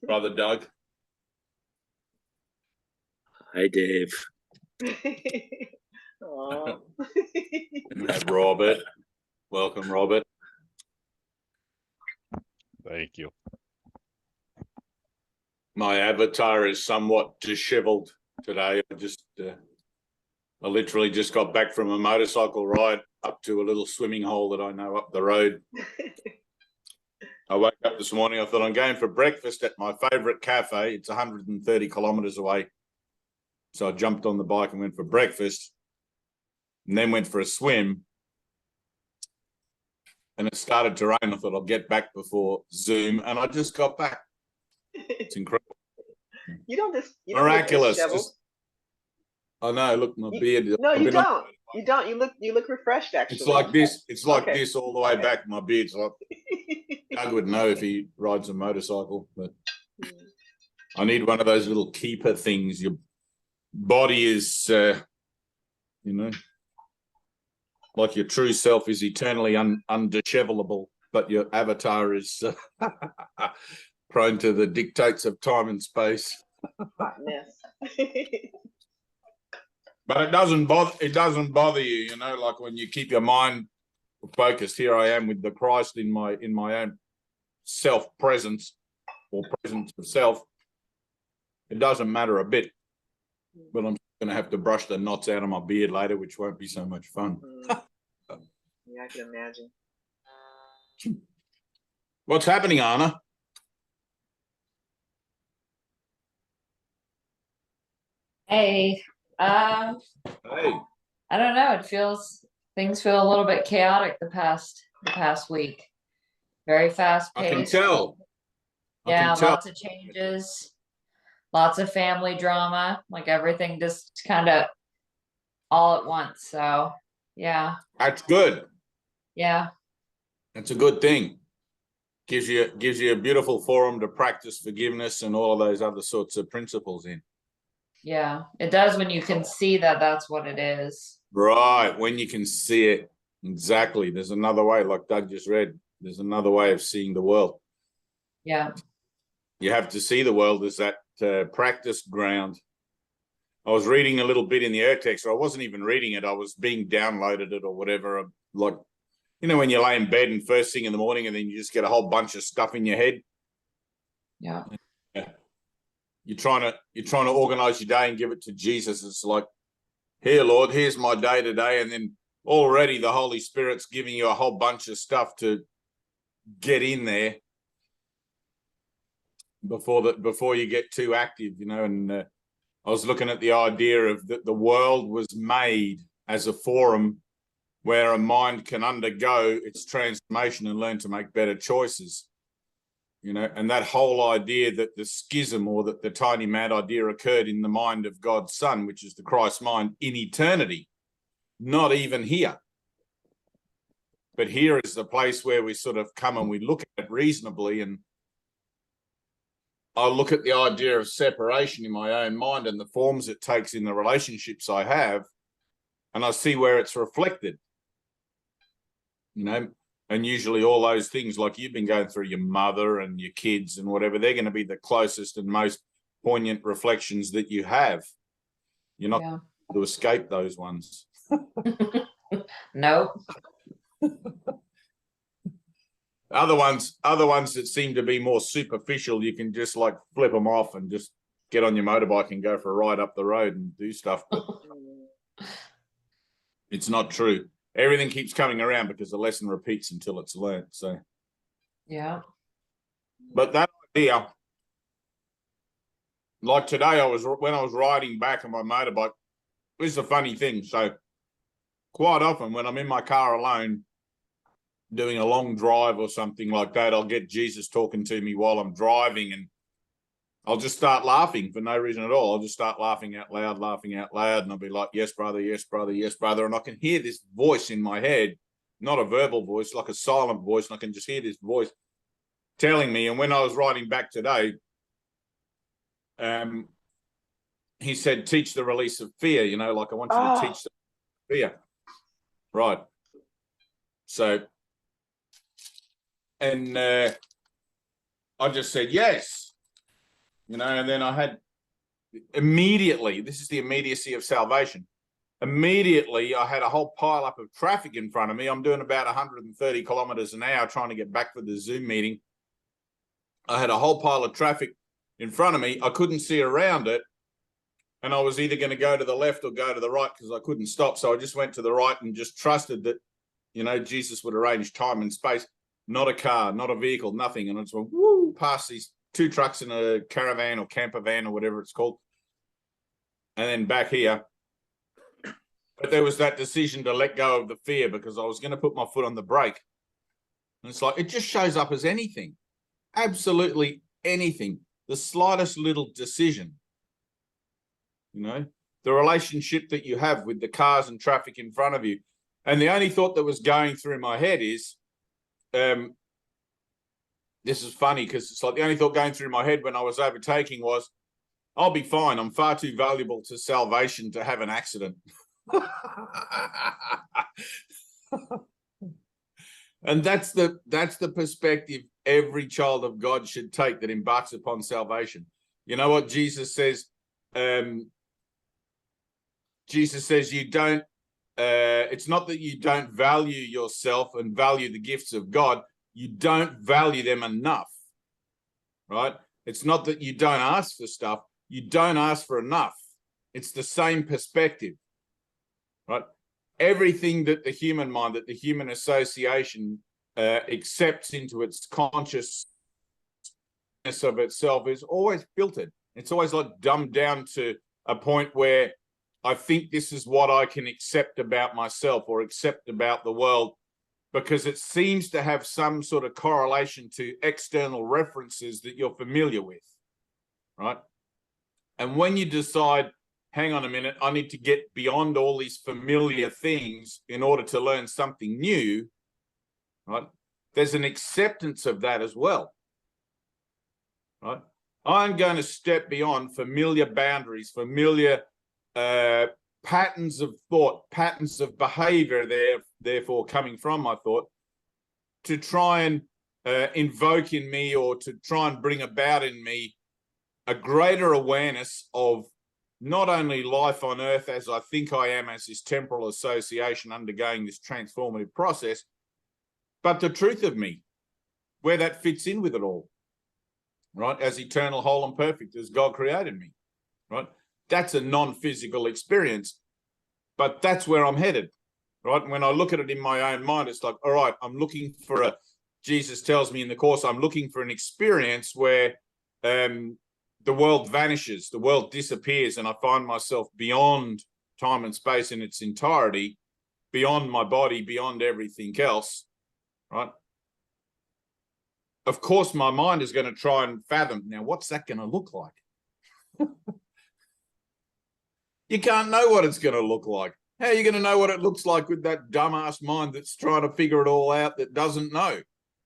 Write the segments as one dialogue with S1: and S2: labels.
S1: Brother Doug.
S2: Hi, Dave.
S1: And Robert. Welcome, Robert.
S3: Thank you.
S1: My avatar is somewhat disheveled today. I literally just got back from a motorcycle ride up to a little swimming hole that I know up the road. I woke up this morning, I thought I'm going for breakfast at my favourite cafe. It's 130 kilometres away. So I jumped on the bike and went for breakfast and then went for a swim. And it started to rain. I thought I'll get back before Zoom, and I just got back. It's incredible. Miraculous. I know. Look, my beard.
S4: No, you don't. You don't. You look refreshed. Actually,
S1: it's like this. It's like this all the way back. My beard's like. Doug would know if he rides a motorcycle, but I need one of those little keeper things. Your body is, like your true self is eternally undishevelable, but your avatar is prone to the dictates of time and space. But it doesn't bother you, like when you keep your mind focused. Here I am with the Christ in my own self-presence or presence of self. It doesn't matter a bit, but I'm going to have to brush the knots out of my beard later, which won't be so much fun.
S4: Yeah, I can imagine.
S1: What's happening, Anna?
S5: Hey,
S1: Hey.
S5: I don't know. Things feel a little bit chaotic the past week. Very fast paced.
S1: I can tell.
S5: Yeah, lots of changes, lots of family drama, like everything just kind of all at once. So yeah.
S1: That's good.
S5: Yeah.
S1: That's a good thing. Gives you a beautiful forum to practice forgiveness and all of those other sorts of principles in.
S5: Yeah, it does when you can see that that's what it is.
S1: Right, when you can see it. Exactly. There's another way, like Doug just read. There's another way of seeing the world.
S5: Yeah.
S1: You have to see the world as that practice ground. I was reading a little bit in the text, or I wasn't even reading it. I was being downloaded it or whatever. Like, when you lay in bed and first thing in the morning and then you just get a whole bunch of stuff in your head.
S5: Yeah.
S1: You're trying to organize your day and give it to Jesus. It's like, here, Lord, here's my day today. And then already the Holy Spirit's giving you a whole bunch of stuff to get in there before you get too active, and I was looking at the idea of that the world was made as a forum where a mind can undergo its transformation and learn to make better choices, and that whole idea that the schism or that the tiny mad idea occurred in the mind of God's Son, which is the Christ mind in eternity, not even here. But here is the place where we sort of come and we look at it reasonably, and I look at the idea of separation in my own mind and the forms it takes in the relationships I have, and I see where it's reflected, and usually all those things, like you've been going through your mother and your kids and whatever, they're going to be the closest and most poignant reflections that you have. You're not going to escape those ones.
S5: No.
S1: Other ones that seem to be more superficial, you can just like flip them off and just get on your motorbike and go for a ride up the road and do stuff. But it's not true. Everything keeps coming around because the lesson repeats until it's learned. So,
S5: yeah.
S1: But that idea, like today, when I was riding back on my motorbike, this is a funny thing. So, quite often when I'm in my car alone, doing a long drive or something like that, I'll get Jesus talking to me while I'm driving, and I'll just start laughing for no reason at all. I'll just start laughing out loud, and I'll be like, yes, brother, yes, brother, yes, brother. And I can hear this voice in my head, not a verbal voice, like a silent voice, and I can just hear this voice telling me. And when I was riding back today, he said, teach the release of fear, like I want you to teach the fear. Right. So, and I just said, yes. you know, and then I had immediately, this is the immediacy of salvation. Immediately, I had a whole pile up of traffic in front of me. I'm doing about 130 kilometers an hour trying to get back for the Zoom meeting. I had a whole pile of traffic in front of me. I couldn't see around it. And I was either going to go to the left or go to the right because I couldn't stop. So I just went to the right and just trusted that, you know, Jesus would arrange time and space, not a car, not a vehicle, nothing. And I just went, woo, past these two trucks in a caravan or camper van or whatever it's called. And then back here. But there was that decision to let go of the fear because I was going to put my foot on the brake. And it's like, it just shows up as anything, absolutely anything, the slightest little decision. You know, the relationship that you have with the cars and traffic in front of you. And the only thought that was going through my head is, this is funny because it's like the only thought going through my head when I was overtaking was, I'll be fine. I'm far too valuable to salvation to have an accident. And that's the perspective every child of God should take that embarks upon salvation. You know what Jesus says? Jesus says you don't, it's not that you don't value yourself and value the gifts of God. You don't value them enough, right? It's not that you don't ask for stuff. You don't ask for enough. It's the same perspective, right? Everything that the human mind, that the human association accepts into its consciousness of itself is always filtered. It's always like dumbed down to a point where I think this is what I can accept about myself or accept about the world because it seems to have some sort of correlation to external references that you're familiar with, right? And when you decide, hang on a minute, I need to get beyond all these familiar things in order to learn something new, right? There's an acceptance of that as well, right? I'm going to step beyond familiar boundaries, familiar patterns of thought, patterns of behavior, therefore coming from my thought, to try and invoke in me or to try and bring about in me a greater awareness of not only life on earth as I think I am as this temporal association undergoing this transformative process, but the truth of me, where that fits in with it all, right? As eternal, whole and perfect as God created me, right? That's a non-physical experience, but that's where I'm headed, right? When I look at it in my own mind, it's like, all right, I'm looking for Jesus tells me in the Course, I'm looking for an experience where the world vanishes, the world disappears, and I find myself beyond time and space in its entirety, beyond my body, beyond everything else, right? Of course, my mind is going to try and fathom, now, what's that going to look like? You can't know what it's going to look like. How are you going to know what it looks like with that dumbass mind that's trying to figure it all out that doesn't know?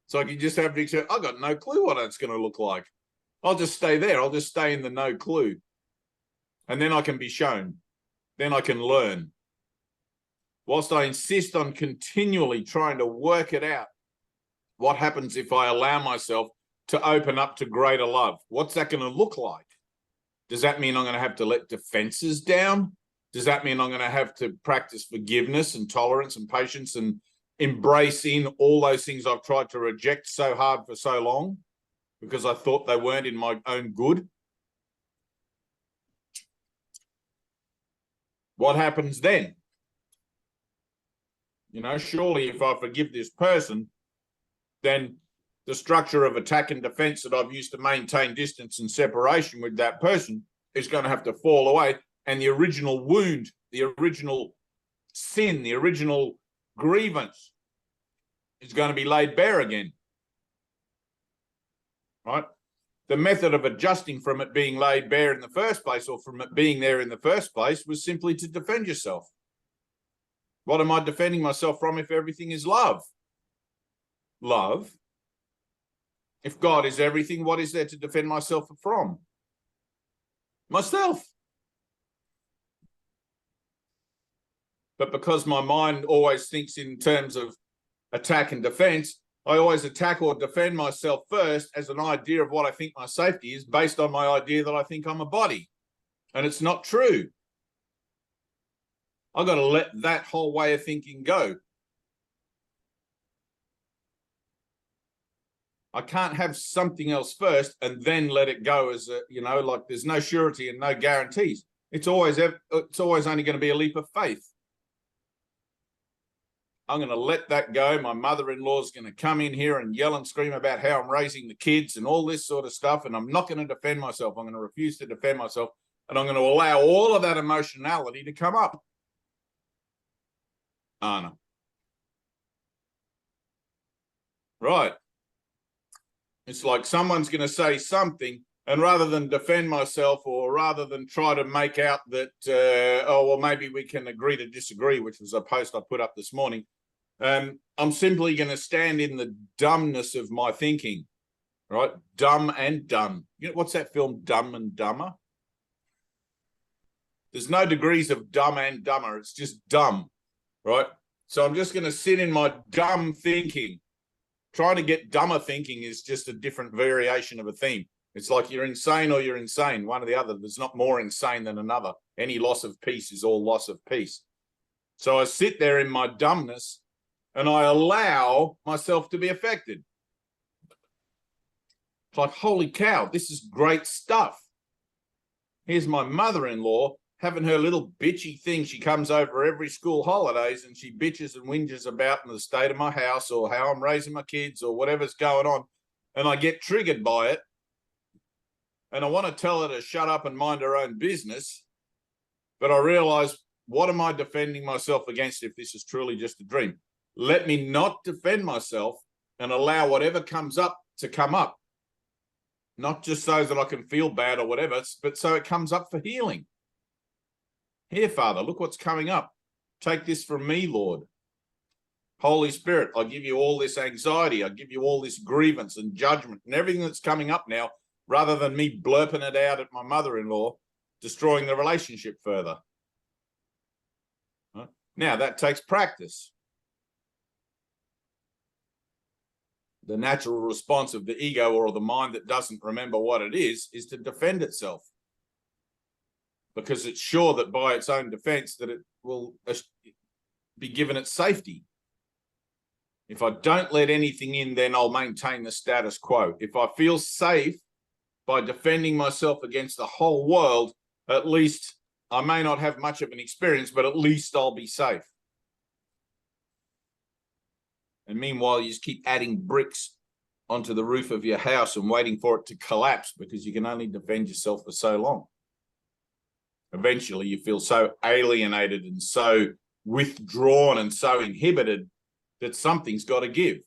S1: So you just have to accept, I've got no clue what it's going to look like. I'll just stay there. I'll just stay in the no clue. And then I can be shown. Then I can learn. Whilst I insist on continually trying to work it out, what happens if I allow myself to open up to greater love? What's that going to look like? Does that mean I'm going to have to let defenses down? Does that mean I'm going to have to practice forgiveness and tolerance and patience and embrace in all those things I've tried to reject so hard for so long because I thought they weren't in my own good? What happens then? You know, surely if I forgive this person, then the structure of attack and defense that I've used to maintain distance and separation with that person is going to have to fall away. And the original wound, the original sin, the original grievance is going to be laid bare again, right? The method of adjusting from it being laid bare in the first place or from it being there in the first place was simply to defend yourself. What am I defending myself from if everything is love? Love. If God is everything, what is there to defend myself from? Myself. But because my mind always thinks in terms of attack and defense, I always attack or defend myself first as an idea of what I think my safety is based on my idea that I think I'm a body. And it's not true. I've got to let that whole way of thinking go. I can't have something else first and then let it go as a, you know, like there's no surety and no guarantees. It's always only going to be a leap of faith. I'm going to let that go. My mother-in-law is going to come in here and yell and scream about how I'm raising the kids and all this sort of stuff. And I'm not going to defend myself. I'm going to refuse to defend myself. And I'm going to allow all of that emotionality to come up. Anna. Right. It's like someone's going to say something, and rather than defend myself or rather than try to make out that, oh, well, maybe we can agree to disagree, which was a post I put up this morning, I'm simply going to stand in the dumbness of my thinking, right? Dumb and done. You know, what's that film, Dumb and Dumber? There's no degrees of dumb and dumber. It's just dumb, right? So I'm just going to sit in my dumb thinking. Trying to get dumber thinking is just a different variation of a theme. It's like you're insane or you're insane, one or the other. There's not more insane than another. Any loss of peace is all loss of peace. So I sit there in my dumbness and I allow myself to be affected. It's like, holy cow, this is great stuff. Here's my mother-in-law having her little bitchy thing. She comes over every school holidays and she bitches and whinges about the state of my house or how I'm raising my kids or whatever's going on. And I get triggered by it. And I want to tell her to shut up and mind her own business. But I realize, what am I defending myself against if this is truly just a dream? Let me not defend myself and allow whatever comes up to come up. Not just so that I can feel bad or whatever, but so it comes up for healing. Here, Father, look what's coming up. Take this from me, Lord. Holy Spirit, I give you all this anxiety. I give you all this grievance and judgment and everything that's coming up now, rather than me blurping it out at my mother-in-law, destroying the relationship further. Right? Now, that takes practice. The natural response of the ego or the mind that doesn't remember what it is to defend itself. Because it's sure that by its own defense that it will be given its safety. If I don't let anything in, then I'll maintain the status quo. If I feel safe by defending myself against the whole world, at least I may not have much of an experience, but at least I'll be safe. And meanwhile, you just keep adding bricks onto the roof of your house and waiting for it to collapse because you can only defend yourself for so long. Eventually, you feel so alienated and so withdrawn and so inhibited that something's got to give.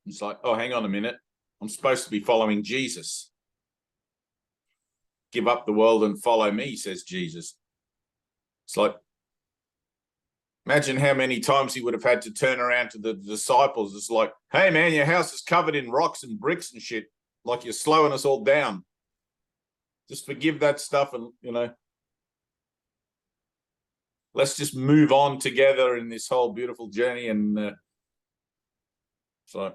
S1: It's like, oh, hang on a minute. I'm supposed to be following Jesus. Give up the world and follow me, says Jesus. It's like, imagine how many times he would have had to turn around to the disciples. It's like, hey, man, your house is covered in rocks and bricks and shit. Like you're slowing us all down. Just forgive that stuff and, you know, let's just move on together in this whole beautiful journey. And so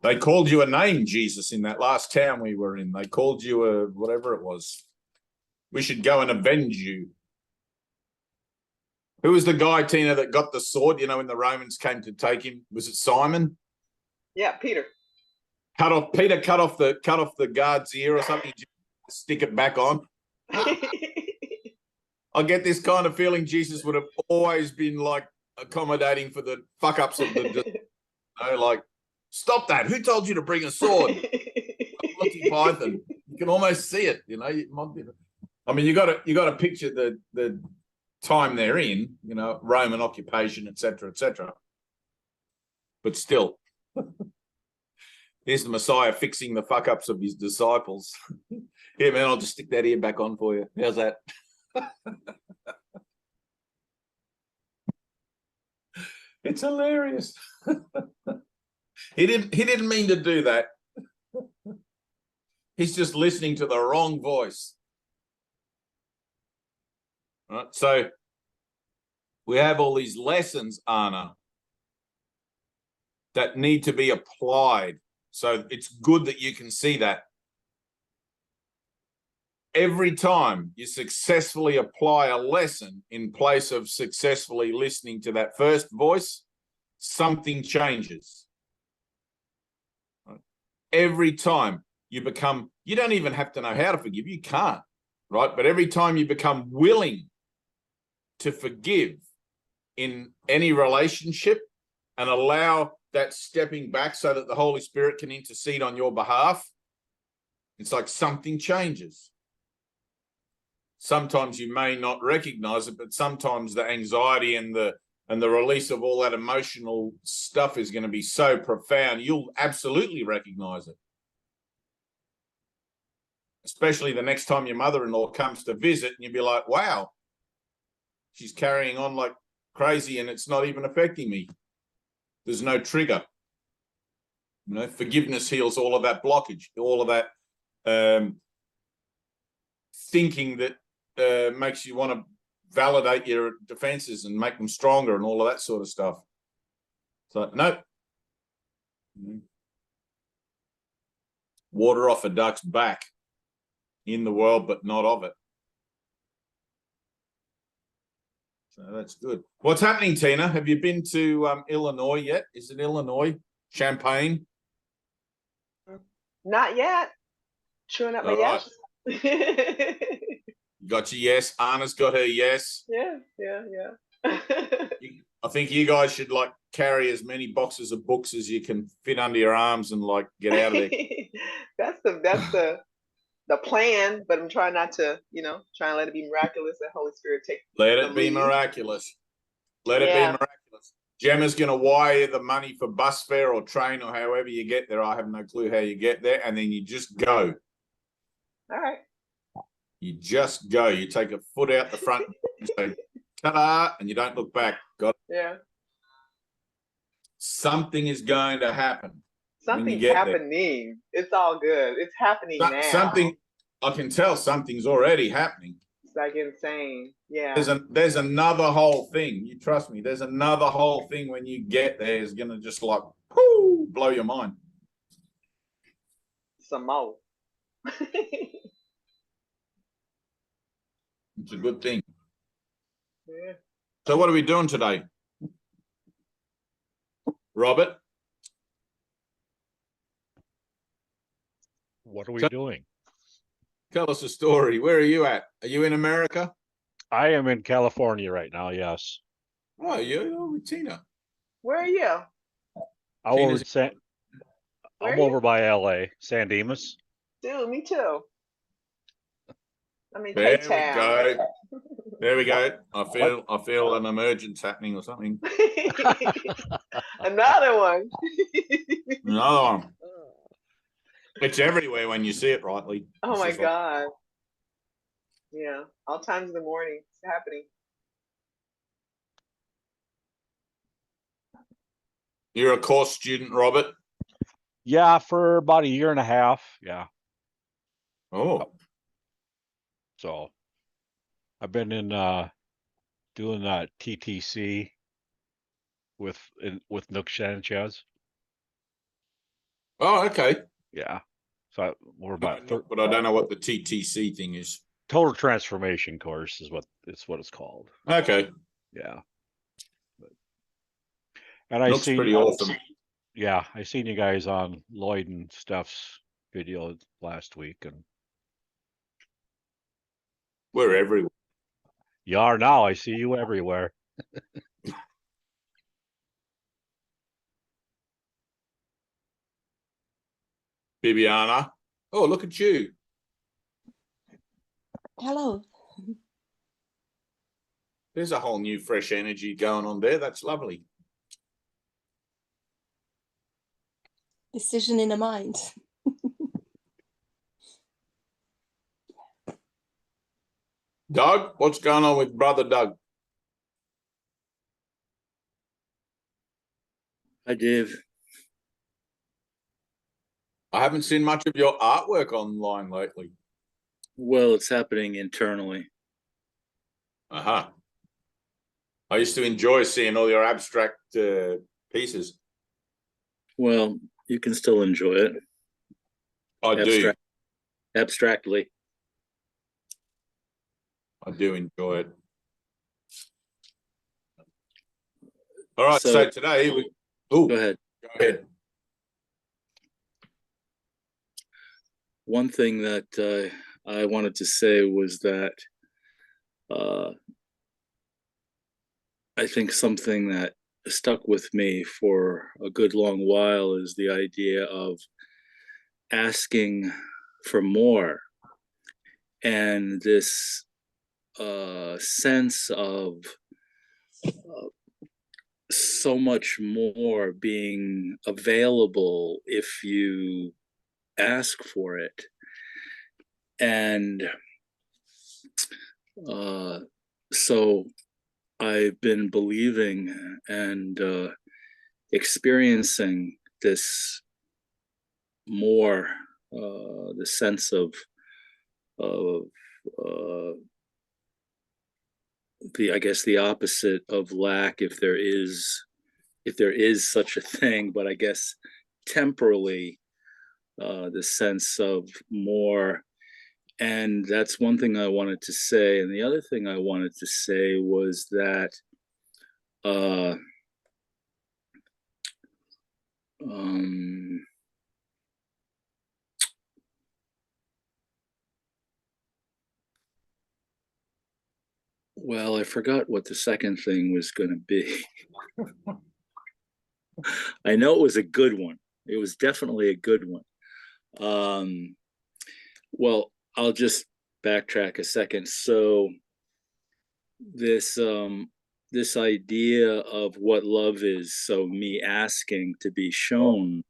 S1: they called you a name, Jesus, in that last town we were in. They called you a whatever it was. We should go and avenge you. Who was the guy, Tina, that got the sword, you know, when the Romans came to take him? Was it Simon?
S4: Yeah, Peter.
S1: Peter cut off the guard's ear or something, stick it back on. I get this kind of feeling Jesus would have always been like accommodating for the fuck ups of the, you know, like, stop that. Who told you to bring a sword? Monty Python. You can almost see it, you know. I mean, you got to picture the time they're in, you know, Roman occupation, etc., etc. But still. Here's the Messiah fixing the fuck ups of his disciples. Here, man, I'll just stick that ear back on for you. How's that? It's hilarious. He didn't mean to do that. He's just listening to the wrong voice. Right? So we have all these lessons, Anna, that need to be applied. So it's good that you can see that. Every time you successfully apply a lesson in place of successfully listening to that first voice, something changes. Every time you become, you don't even have to know how to forgive, you can't, right? But every time you become willing to forgive in any relationship and allow that stepping back so that the Holy Spirit can intercede on your behalf, it's like something changes. Sometimes you may not recognize it, but sometimes the anxiety and the release of all that emotional stuff is going to be so profound, you'll absolutely recognize it. Especially the next time your mother-in-law comes to visit and you'll be like, wow, she's carrying on like crazy and it's not even affecting me. There's no trigger. You know, forgiveness heals all of that blockage, all of that thinking that makes you want to validate your defenses and make them stronger and all of that sort of stuff. So, no. Water off a duck's back, in the world, but not of it. So that's good. What's happening, Tina? Have you been to Illinois yet? Is it Illinois? Champaign?
S4: Not yet. Chewing up my yes.
S1: Got your yes. Anna's got her yes.
S4: Yeah.
S1: I think you guys should like carry as many boxes of books as you can fit under your arms and like get out of there.
S4: That's the plan, but I'm trying not to, trying to let it be miraculous. That Holy Spirit take.
S1: Let it be miraculous. Let it be miraculous. Gemma's going to wire you the money for bus fare or train or however you get there. I have no clue how you get there. And then you just go.
S4: All right.
S1: You just go. You take a foot out the front and say, ta-da, and you don't look back. Got it?
S4: Yeah.
S1: Something is going to happen.
S4: Something's happening. There. It's all good. It's happening now.
S1: Something, I can tell something's already happening.
S4: It's like insane. Yeah.
S1: There's another whole thing. You trust me. There's another whole thing when you get there is going to just like, whoo, blow your mind.
S4: Some more.
S1: It's a good thing.
S4: Yeah.
S1: So what are we doing today? Robert?
S2: What are we doing?
S1: Tell us a story. Where are you at? Are you in America?
S2: I am in California right now, yes.
S1: Oh, you're with Tina.
S4: Where are you?
S2: I'm over by LA, San Dimas.
S4: Dude, me too. I mean,
S1: there
S4: Cape
S1: we
S4: Town.
S1: go. There we go. I feel an emergence happening or something.
S4: Another one.
S1: Another one. It's everywhere when you see it rightly.
S4: Oh my God. Yeah. All times of the morning. It's happening.
S1: You're a course student, Robert?
S2: Yeah, for about a year and a half. Yeah.
S1: Oh.
S2: So I've been in doing that TTC with Nook Sanchez.
S1: Oh, okay.
S2: Yeah. So we're about
S1: but I don't know what the TTC thing is.
S2: Total Transformation Course is what it's called.
S1: Okay.
S2: Yeah. And I
S1: Looks pretty awesome.
S2: Yeah, I seen you guys on Lloyd and Steph's video last week, and
S1: we're everywhere.
S2: You are now. I see you everywhere.
S1: Bibiana. Oh, look at you.
S3: Hello.
S1: There's a whole new fresh energy going on there. That's lovely.
S3: Decision in the mind.
S1: Doug, what's going on with brother Doug?
S6: Hi, Dave.
S1: I haven't seen much of your artwork online lately.
S6: Well, it's happening internally.
S1: Uh-huh. I used to enjoy seeing all your abstract pieces.
S3: Well, you can still enjoy it.
S1: I
S3: Abstractly.
S1: do enjoy it. All right, so today we. Oh,
S3: go ahead.
S1: Go ahead.
S3: One thing that I wanted to say was that I think something that stuck with me for a good long while is the idea of asking for more, and this sense of so much more being available if you ask for it. And so I've been believing and experiencing this more, the sense of I guess the opposite of lack, if there is such a thing, but I guess temporally, the sense of more. And that's one thing I wanted to say. And the other thing I wanted to say was that well, I forgot what the second thing was going to be. I know it was a good one. It was definitely a good one. Well, I'll just backtrack a second. So this idea of what love is, so me asking to be shown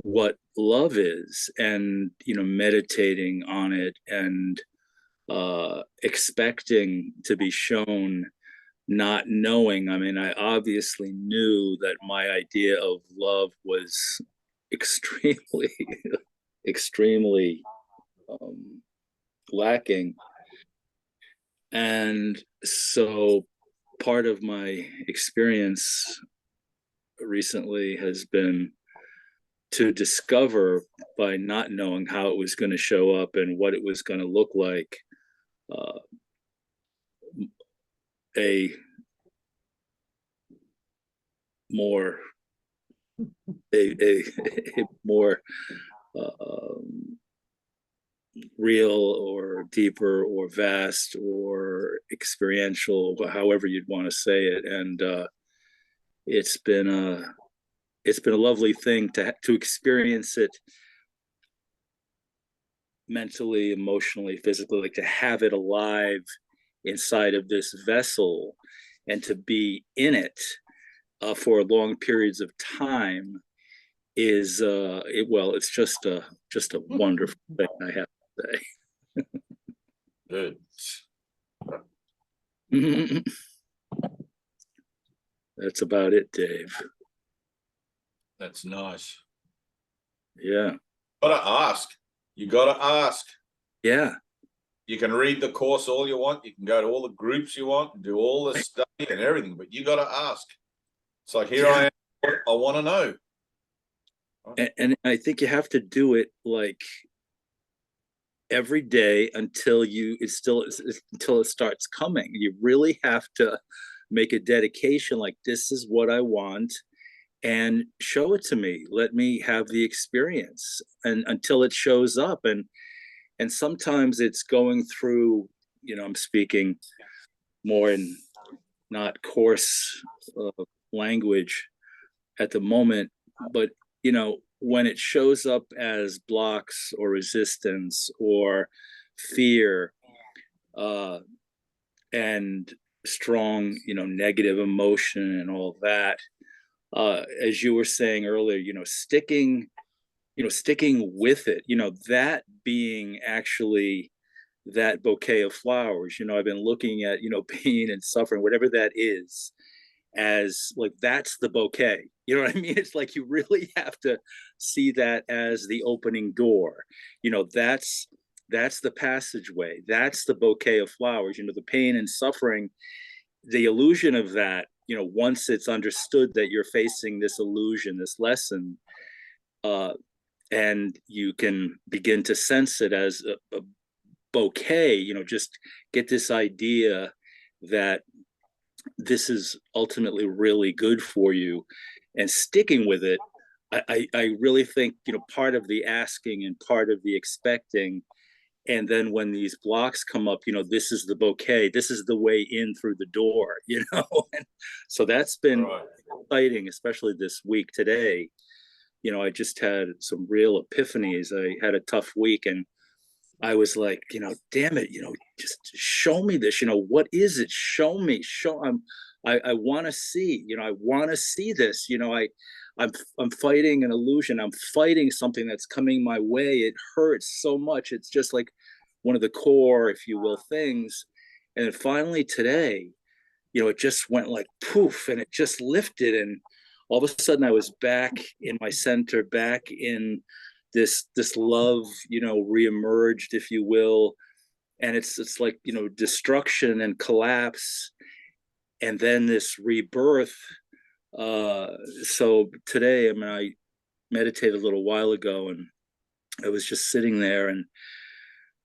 S3: what love is, and meditating on it, and expecting to be shown, not knowing. I mean, I obviously knew that my idea of love was extremely extremely lacking. And so part of my experience recently has been to discover, by not knowing how it was going to show up and what it was going to look like, a more real or deeper or vast or experiential, however you'd want to say it. And it's been a lovely thing to experience it mentally, emotionally, physically, like to have it alive inside of this vessel and to be in it for long periods of time is it's just a wonderful thing, I have to say. Good. That's about it, Dave.
S1: That's nice.
S3: Yeah.
S1: Gotta ask. You gotta ask.
S3: Yeah.
S1: You can read the course all you want. You can go to all the groups you want and do all the study and everything, but you gotta ask. It's like, here I am. I want to know.
S3: And I think you have to do it like every day until it starts coming. You really have to make a dedication, like, this is what I want, and show it to me. Let me have the experience, and until it shows up. And sometimes it's going through, I'm speaking more in not coarse language at the moment, but when it shows up as blocks or resistance or fear, and strong, negative emotion and all that, as you were saying earlier, sticking with it, that being actually that bouquet of flowers. I've been looking at, pain and suffering, whatever that is, as like, that's the bouquet. You know what I mean? It's like, you really have to see that as the opening door. That's the passageway. That's the bouquet of flowers. The pain and suffering the illusion of that, once it's understood that you're facing this illusion, this lesson, and you can begin to sense it as a bouquet, just get this idea that this is ultimately really good for you, and sticking with it. I really think, part of the asking and part of the expecting, and then when these blocks come up, this is the bouquet, this is the way in through the door, And so that's been exciting, especially this week today. I just had some real epiphanies. I had a tough week, and I was like, damn it, just show me this, what is it? Show me, I want to see, I want to see this, I'm fighting an illusion. I'm fighting something that's coming my way. It hurts so much. It's just like one of the core, if you will, things. And then finally today, it just went like poof, and it just lifted. And all of a sudden I was back in my center, back in this love, reemerged, if you will. And it's like, destruction and collapse, and then this rebirth. So today, I meditated a little while ago, and I was just sitting there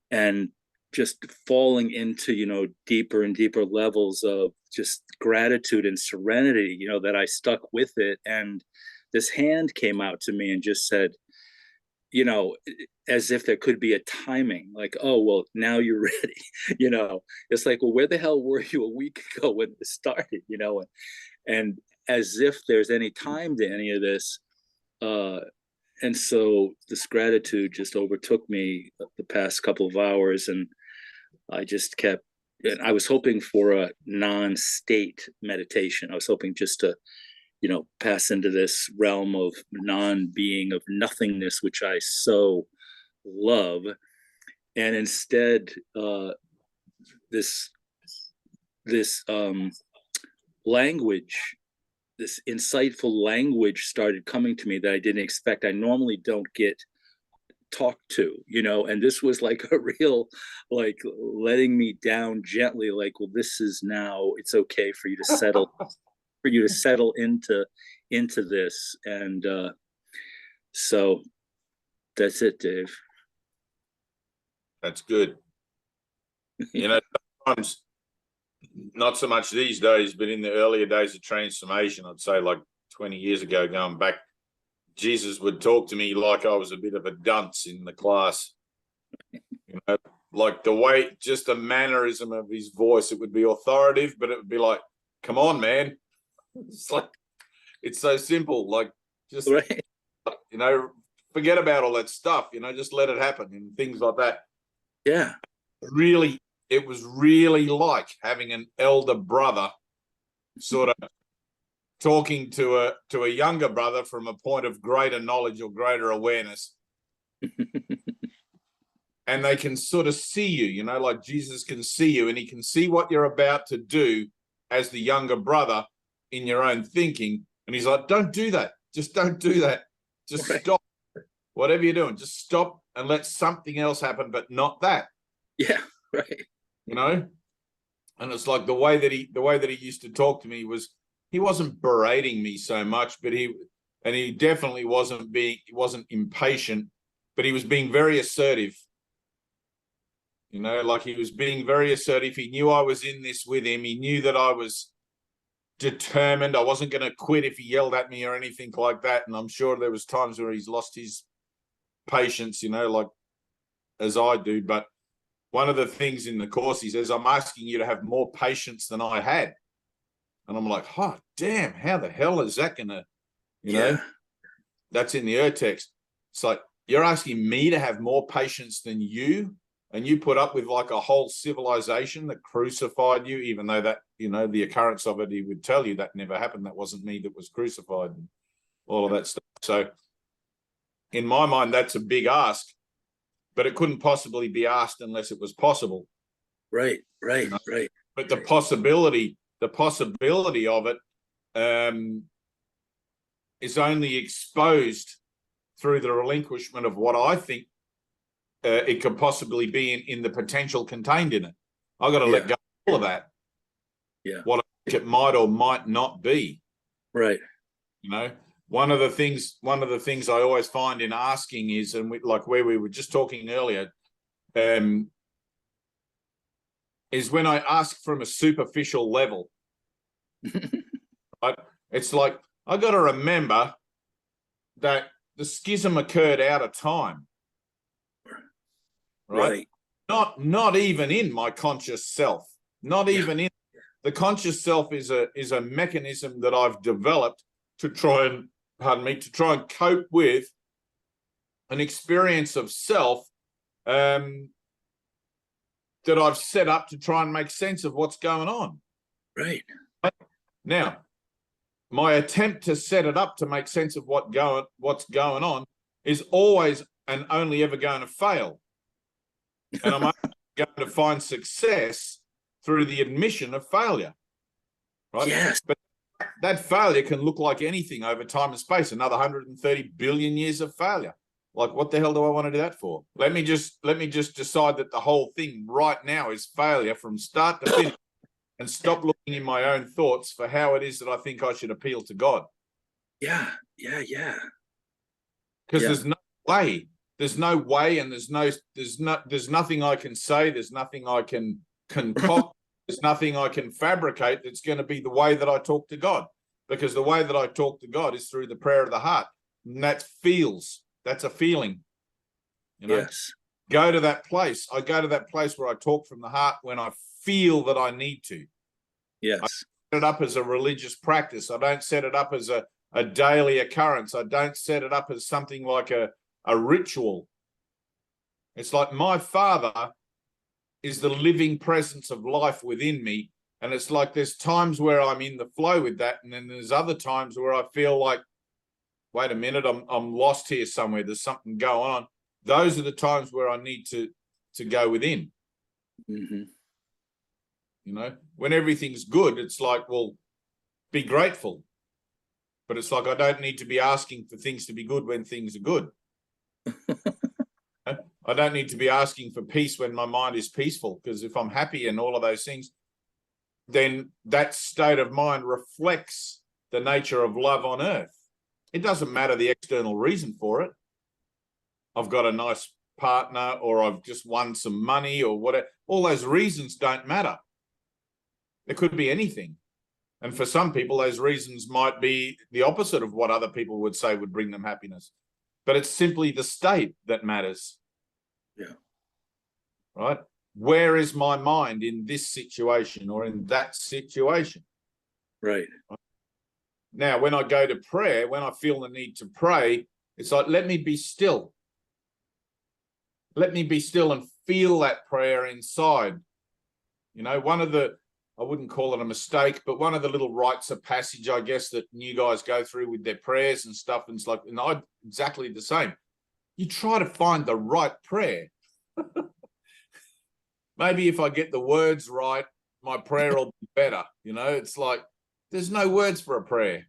S3: and just falling into, deeper and deeper levels of just gratitude and serenity, that I stuck with it. And this hand came out to me and just said, as if there could be a timing, like, oh, well, now you're ready. It's like, well, where the hell were you a week ago when this started, and as if there's any time to any of this. And so this gratitude just overtook me the past couple of hours, and I just kept, and I was hoping for a non-state meditation. I was hoping just to, pass into this realm of non-being, of nothingness, which I so love. And instead, this language, this insightful language started coming to me that I didn't expect. I normally don't get talked to, and this was like a real, like, letting me down gently, like, well, this is now, it's okay for you to settle, into this. And so that's it, Dave.
S1: That's good. Sometimes, not so much these days, but in the earlier days of transformation, I'd say like 20 years ago, going back, Jesus would talk to me like I was a bit of a dunce in the class. Like the way, just the mannerism of his voice, it would be authoritative, but it would be like, come on, man. It's like, it's so simple. Like, just,
S3: right.
S1: Forget about all that stuff, just let it happen and things like that.
S3: Yeah.
S1: Really, it was really like having an elder brother sort of talking to a younger brother from a point of greater knowledge or greater awareness. And they can sort of see you, like Jesus can see you, and he can see what you're about to do as the younger brother in your own thinking. And he's like, don't do that. Just don't do that. Just stop. Whatever you're doing, just stop and let something else happen, but not that.
S3: Yeah, right.
S1: And it's like the way that he used to talk to me was, he wasn't berating me so much, but he definitely he wasn't impatient, but he was being very assertive. Like he was being very assertive. He knew I was in this with him. He knew that I was determined. I wasn't going to quit if he yelled at me or anything like that. And I'm sure there was times where he's lost his patience, like as I do. But one of the things in the course, he says, I'm asking you to have more patience than I had. And I'm like, oh, damn, how the hell is that going to, that's in the urtext. It's like, you're asking me to have more patience than you, and you put up with like a whole civilization that crucified you, even though that, the occurrence of it, he would tell you that never happened. That wasn't me that was crucified and all of that stuff. So in my mind, that's a big ask, but it couldn't possibly be asked unless it was possible.
S3: Right.
S1: But the possibility of it is only exposed through the relinquishment of what I think it could possibly be in the potential contained in it. I've got to let go of all of that.
S3: Yeah.
S1: What it might or might not be.
S3: Right.
S1: You know, one of the things I always find in asking is, and like where we were just talking earlier, is when I ask from a superficial level. Right? It's like I got to remember that the schism occurred out of time. Right? Not even in my conscious self. Not even in the conscious self is a mechanism that I've developed to try and cope with an experience of self that I've set up to try and make sense of what's going on.
S3: Right.
S1: Now, my attempt to set it up to make sense of what's going on is always and only ever going to fail. And I'm only going to find success through the admission of failure. Right?
S3: Yes.
S1: But that failure can look like anything over time and space, another 130 billion years of failure. Like, what the hell do I want to do that for? Let me just decide that the whole thing right now is failure from start to finish and stop looking in my own thoughts for how it is that I think I should appeal to God.
S3: Yeah.
S1: Because there's no way. There's no way, and there's nothing I can say, there's nothing I can concoct, there's nothing I can fabricate that's going to be the way that I talk to God. Because the way that I talk to God is through the prayer of the heart. And that's a feeling. You know?
S3: Yes.
S1: Go to that place. I go to that place where I talk from the heart when I feel that I need to.
S3: Yes.
S1: I set it up as a religious practice. I don't set it up as a daily occurrence. I don't set it up as something like a ritual. It's like my Father is the living presence of life within me. And it's like there's times where I'm in the flow with that. And then there's other times where I feel like, wait a minute, I'm lost here somewhere. There's something going on. Those are the times where I need to go within.
S3: Mm-hmm.
S1: You know, when everything's good, it's like, well, be grateful. But it's like I don't need to be asking for things to be good when things are good. I don't need to be asking for peace when my mind is peaceful, because if I'm happy and all of those things, then that state of mind reflects the nature of love on earth. It doesn't matter the external reason for it. I've got a nice partner, or I've just won some money, or whatever. All those reasons don't matter. It could be anything. And for some people, those reasons might be the opposite of what other people would say would bring them happiness. But it's simply the state that matters.
S3: Yeah.
S1: Right? Where is my mind in this situation or in that situation?
S3: Right.
S1: Now, when I go to prayer, when I feel the need to pray, it's like, let me be still. Let me be still and feel that prayer inside. You know, I wouldn't call it a mistake, but one of the little rites of passage, I guess, that new guys go through with their prayers and stuff, and it's like, and I exactly the same. You try to find the right prayer. Maybe if I get the words right, my prayer will be better. You know, it's like there's no words for a prayer.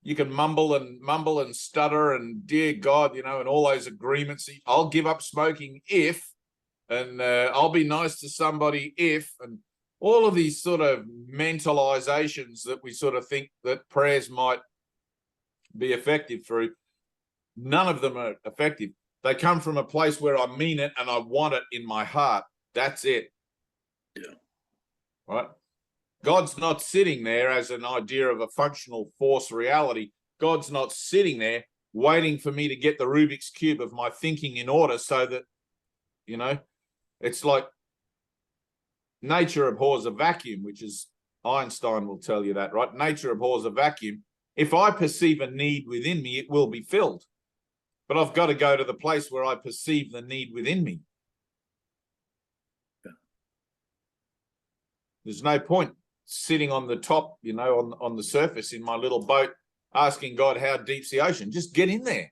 S1: You can mumble and stutter and dear God, you know, and all those agreements. I'll give up smoking if, and I'll be nice to somebody if, and all of these sort of mentalizations that we sort of think that prayers might be effective through. None of them are effective. They come from a place where I mean it and I want it in my heart. That's it.
S3: Yeah.
S1: Right? God's not sitting there as an idea of a functional force reality. God's not sitting there waiting for me to get the Rubik's Cube of my thinking in order so that, you know, it's like nature abhors a vacuum, which is Einstein will tell you that, right? Nature abhors a vacuum. If I perceive a need within me, it will be filled. But I've got to go to the place where I perceive the need within me.
S3: Yeah.
S1: There's no point sitting on the top, you know, on the surface in my little boat, asking God, how deep's the ocean? Just get in there.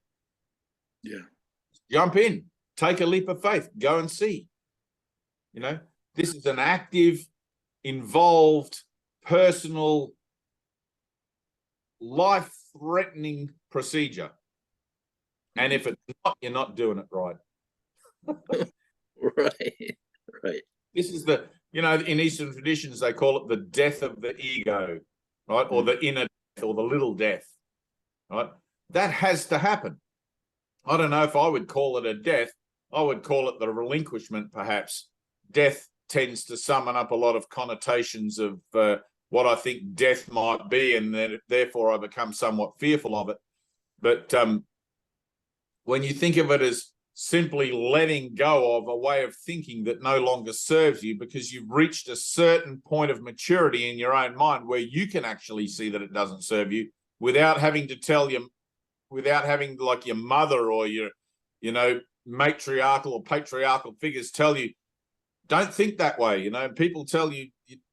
S3: Yeah.
S1: Jump in. Take a leap of faith. Go and see. You know, this is an active, involved, personal, life-threatening procedure. And if it's not, you're not doing it right.
S3: Right.
S1: This is the you know, in Eastern traditions, they call it the death of the ego, right? Or the inner death, or the little death, right? That has to happen. I don't know if I would call it a death. I would call it the relinquishment, perhaps. Death tends to summon up a lot of connotations of what I think death might be, and then therefore I become somewhat fearful of it. But when you think of it as simply letting go of a way of thinking that no longer serves you, because you've reached a certain point of maturity in your own mind where you can actually see that it doesn't serve you, without having to tell you, without having like your mother or your, you know, matriarchal or patriarchal figures tell you, don't think that way, you know, and people tell you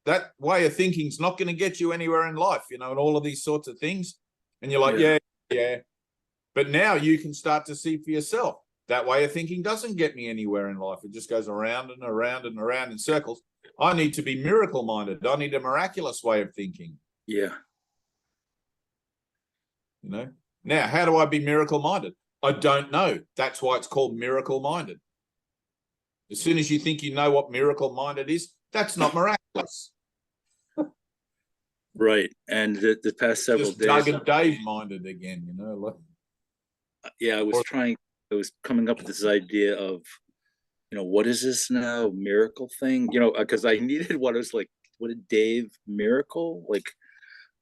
S1: that way of thinking is not going to get you anywhere in life, you know, and all of these sorts of things. And you're like, yeah. But now you can start to see for yourself, that way of thinking doesn't get me anywhere in life. It just goes around and around and around in circles. I need to be miracle-minded. I need a miraculous way of thinking.
S3: Yeah.
S1: You know, now, how do I be miracle-minded? I don't know. That's why it's called miracle-minded. As soon as you think you know what miracle-minded is, that's not miraculous.
S3: Right. And the past several
S1: Just
S3: days,
S1: Doug and Dave-minded again, you know. Like,
S3: yeah, I was coming up with this idea of, you know, what is this now miracle thing? You know, because I needed what did Dave miracle? Like,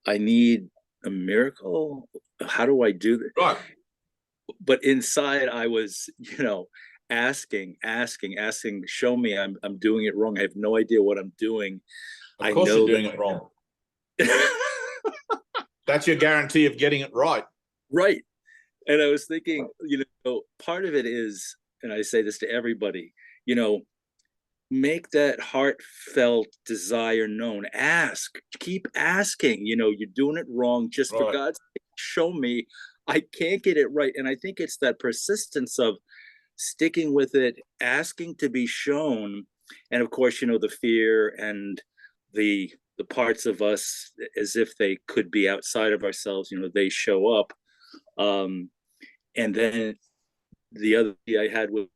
S3: I need a miracle. How do I do that?
S1: right.
S3: But inside I was, you know, asking, show me I'm doing it wrong. I have no idea what I'm doing.
S1: Of course you're doing it wrong. That's your guarantee of getting it right.
S3: Right. And I was thinking, you know, part of it is, and I say this to everybody, you know, make that heartfelt desire known. Ask, keep asking, you know, you're doing it wrong. Just for God's sake, show me. I can't get it right. And I think it's that persistence of sticking with it, asking to be shown. And of course, you know, the fear and the parts of us as if they could be outside of ourselves, you know, they show up. And then the other thing I had was,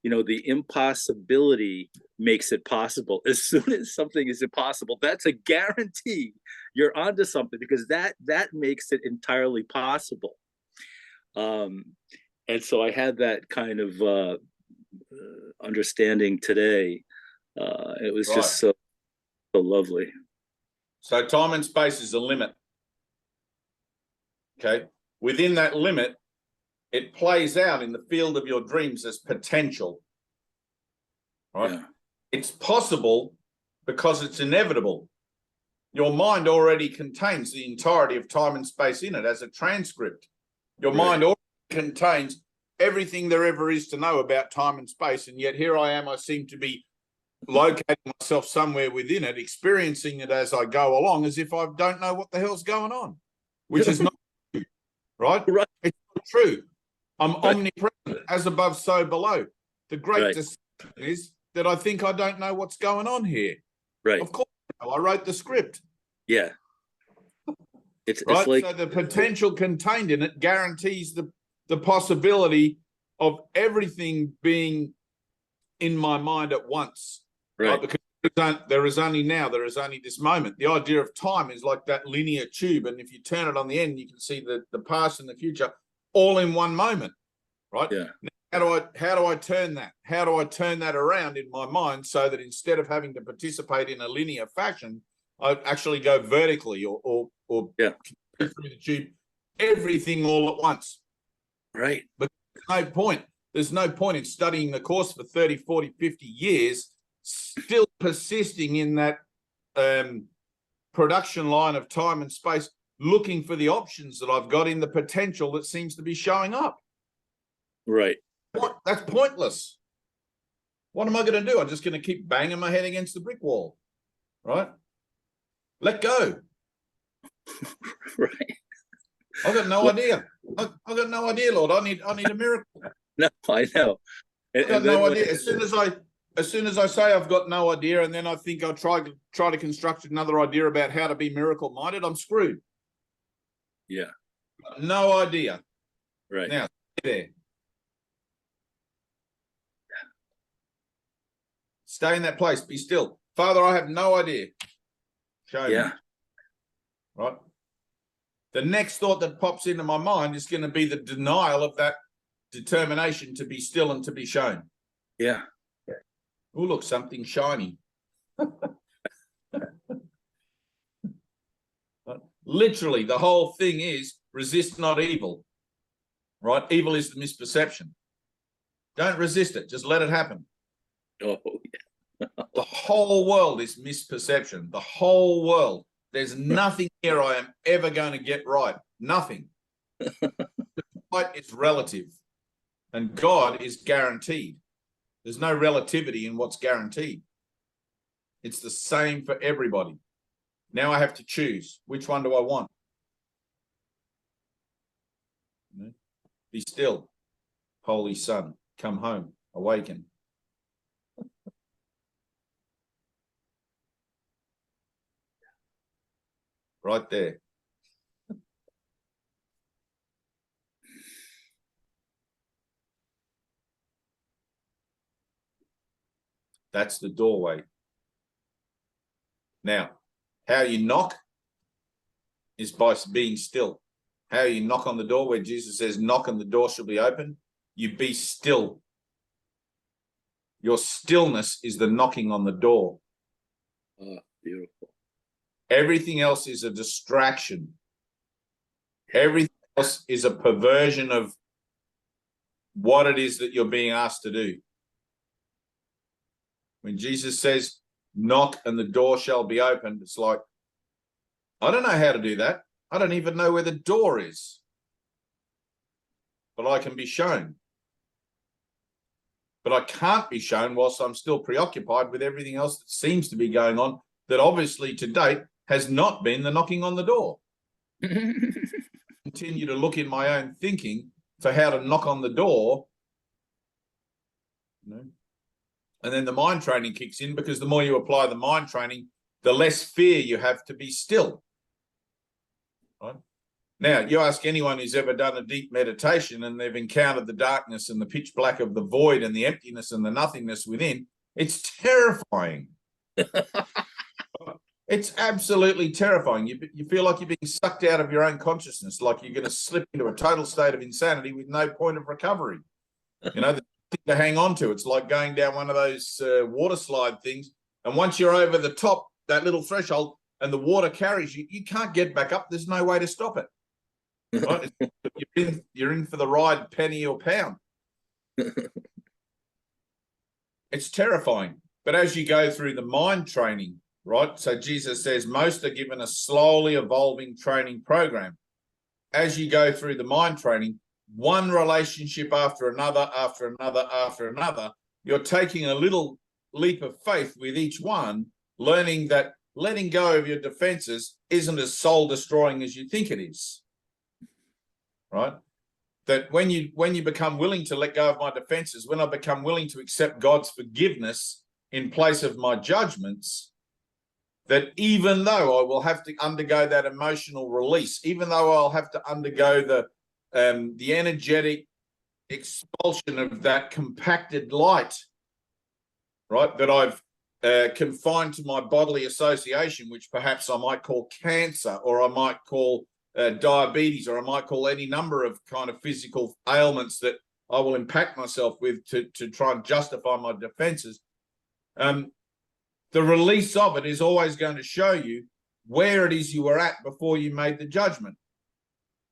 S3: you know, the impossibility makes it possible. As soon as something is impossible, that's a guarantee you're onto something, because that makes it entirely possible. And so I had that kind of understanding today. It was just so lovely.
S1: So time and space is a limit. Okay. Within that limit, it plays out in the field of your dreams as potential. Right? Yeah. It's possible because it's inevitable. Your mind already contains the entirety of time and space in it as a transcript. Your mind already contains everything there ever is to know about time and space, and yet here I am, I seem to be locating myself somewhere within it, experiencing it as I go along, as if I don't know what the hell's going on, which is not true, right? It's not true. I'm omnipresent, as above, so below. The great deception is that I think I don't know what's going on here.
S3: Right.
S1: Of course, I wrote the script.
S3: Yeah.
S1: It's like, so the potential contained in it guarantees the possibility of everything being in my mind at once. Right. Because there is only this moment. The idea of time is like that linear tube, and if you turn it on the end, you can see the past and the future all in one moment. Right? Yeah. Now, how do I turn that? How do I turn that around in my mind so that instead of having to participate in a linear fashion, I actually go vertically or through the tube, everything all at once.
S3: Right.
S1: But there's no point in studying the course for 30, 40, 50 years, still persisting in that production line of time and space, looking for the options that I've got in the potential that seems to be showing up.
S3: Right.
S1: That's pointless. What am I going to do? I'm just going to keep banging my head against the brick wall, right? Let go.
S3: Right.
S1: I've got no idea. I've got no idea, Lord. I need a miracle.
S3: No, I know.
S1: I've got no idea. As soon as I say I've got no idea, and then I think I'll try to construct another idea about how to be miracle minded, I'm screwed.
S3: Yeah.
S1: No idea.
S3: Right.
S1: Now, stay there. Stay in that place. Be still. Father, I have no idea. Show me. Right? The next thought that pops into my mind is going to be the denial of that determination to be still and to be shown.
S3: Yeah.
S1: Oh, look, something shiny. Literally, the whole thing is resist not evil, right? Evil is the misperception. Don't resist it. Just let it happen.
S3: Oh, yeah.
S1: The whole world is misperception. The whole world. There's nothing here I am ever going to get right. Nothing. Right is relative. And God is guaranteed. There's no relativity in what's guaranteed. It's the same for everybody. Now I have to choose. Which one do I want? Be still. Holy Son, come home, awaken. Right there. That's the doorway. Now, how you knock is by being still. How you knock on the door, where Jesus says, knock and the door shall be open. You be still. Your stillness is the knocking on the door.
S3: Oh, beautiful.
S1: Everything else is a distraction. Everything else is a perversion of what it is that you're being asked to do. When Jesus says, knock and the door shall be opened, it's like, I don't know how to do that. I don't even know where the door is. But I can be shown. But I can't be shown whilst I'm still preoccupied with everything else that seems to be going on, that obviously to date has not been the knocking on the door. Continue to look in my own thinking for how to knock on the door. You know? And then the mind training kicks in, because the more you apply the mind training, the less fear you have to be still. Right? Now, you ask anyone who's ever done a deep meditation and they've encountered the darkness and the pitch black of the void and the emptiness and the nothingness within, it's terrifying. It's absolutely terrifying. You feel like you're being sucked out of your own consciousness, like you're going to slip into a total state of insanity with no point of recovery. You know, there's nothing to hang on to. It's like going down one of those water slide things, and once you're over the top, that little threshold, and the water carries you, you can't get back up. There's no way to stop it. Right? You're in for the ride, penny or pound. It's terrifying. But as you go through the mind training, right? So Jesus says most are given a slowly evolving training program. As you go through the mind training, one relationship after another, after another, after another, you're taking a little leap of faith with each one, learning that letting go of your defenses isn't as soul destroying as you think it is. Right? That when you become willing to let go of my defenses, when I become willing to accept God's forgiveness in place of my judgments, that even though I will have to undergo that emotional release, even though I'll have to undergo the energetic expulsion of that compacted light, right, that I've confined to my bodily association, which perhaps I might call cancer, or I might call diabetes, or I might call any number of kind of physical ailments that I will impact myself with to try and justify my defenses. The release of it is always going to show you where it is you were at before you made the judgment,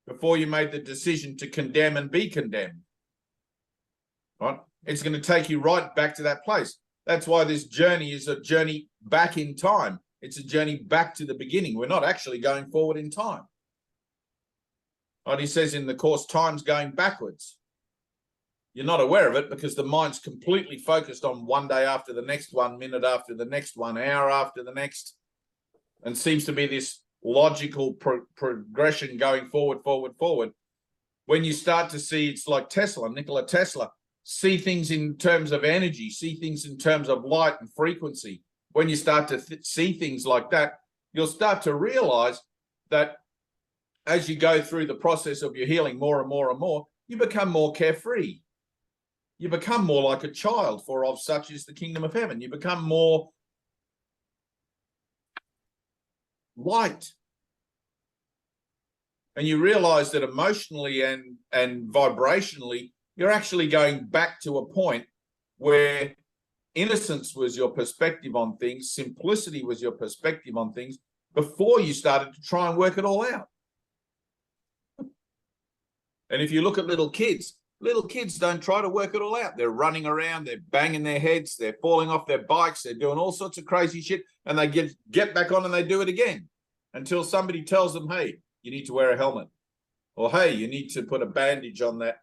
S1: before you made the decision to condemn and be condemned. Right? It's going to take you right back to that place. That's why this journey is a journey back in time. It's a journey back to the beginning. We're not actually going forward in time. Right? He says in the Course, time's going backwards. You're not aware of it because the mind's completely focused on one day after the next, 1 minute after the next, 1 hour after the next, and seems to be this logical progression going forward, forward, forward. When you start to see, it's like Nikola Tesla, see things in terms of energy, see things in terms of light and frequency. When you start to see things like that, you'll start to realize that as you go through the process of your healing more and more and more, you become more carefree. You become more like a child, for of such is the kingdom of heaven. You become more light. And you realize that emotionally and vibrationally, you're actually going back to a point where innocence was your perspective on things, simplicity was your perspective on things before you started to try and work it all out. And if you look at little kids don't try to work it all out. They're running around, they're banging their heads, they're falling off their bikes, they're doing all sorts of crazy shit, and they get back on and they do it again until somebody tells them, hey, you need to wear a helmet, or hey, you need to put a bandage on that.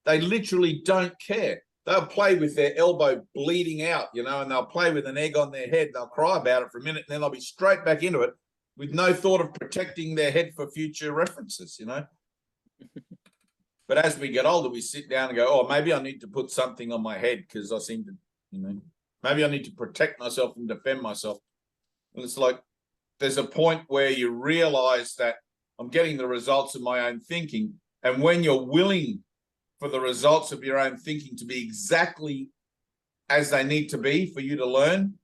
S1: They literally don't care. They'll play with their elbow bleeding out, you know, and they'll play with an egg on their head. They'll cry about it for a minute, and then they'll be straight back into it with no thought of protecting their head for future references, you know. But as we get older, we sit down and go, oh, maybe I need to put something on my head because I seem to, you know, maybe I need to protect myself and defend myself. And it's like there's a point where you realize that I'm getting the results of my own thinking. And when you're willing for the results of your own thinking to be exactly as they need to be for you to learn,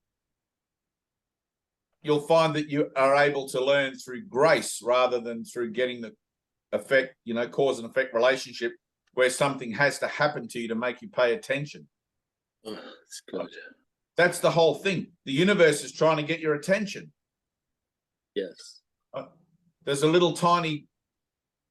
S1: you'll find that you are able to learn through grace rather than through getting the effect, you know, cause and effect relationship where something has to happen to you to make you pay attention.
S3: Oh, that's good.
S1: That's the whole thing. The universe is trying to get your attention.
S3: Yes.
S1: There's a little tiny,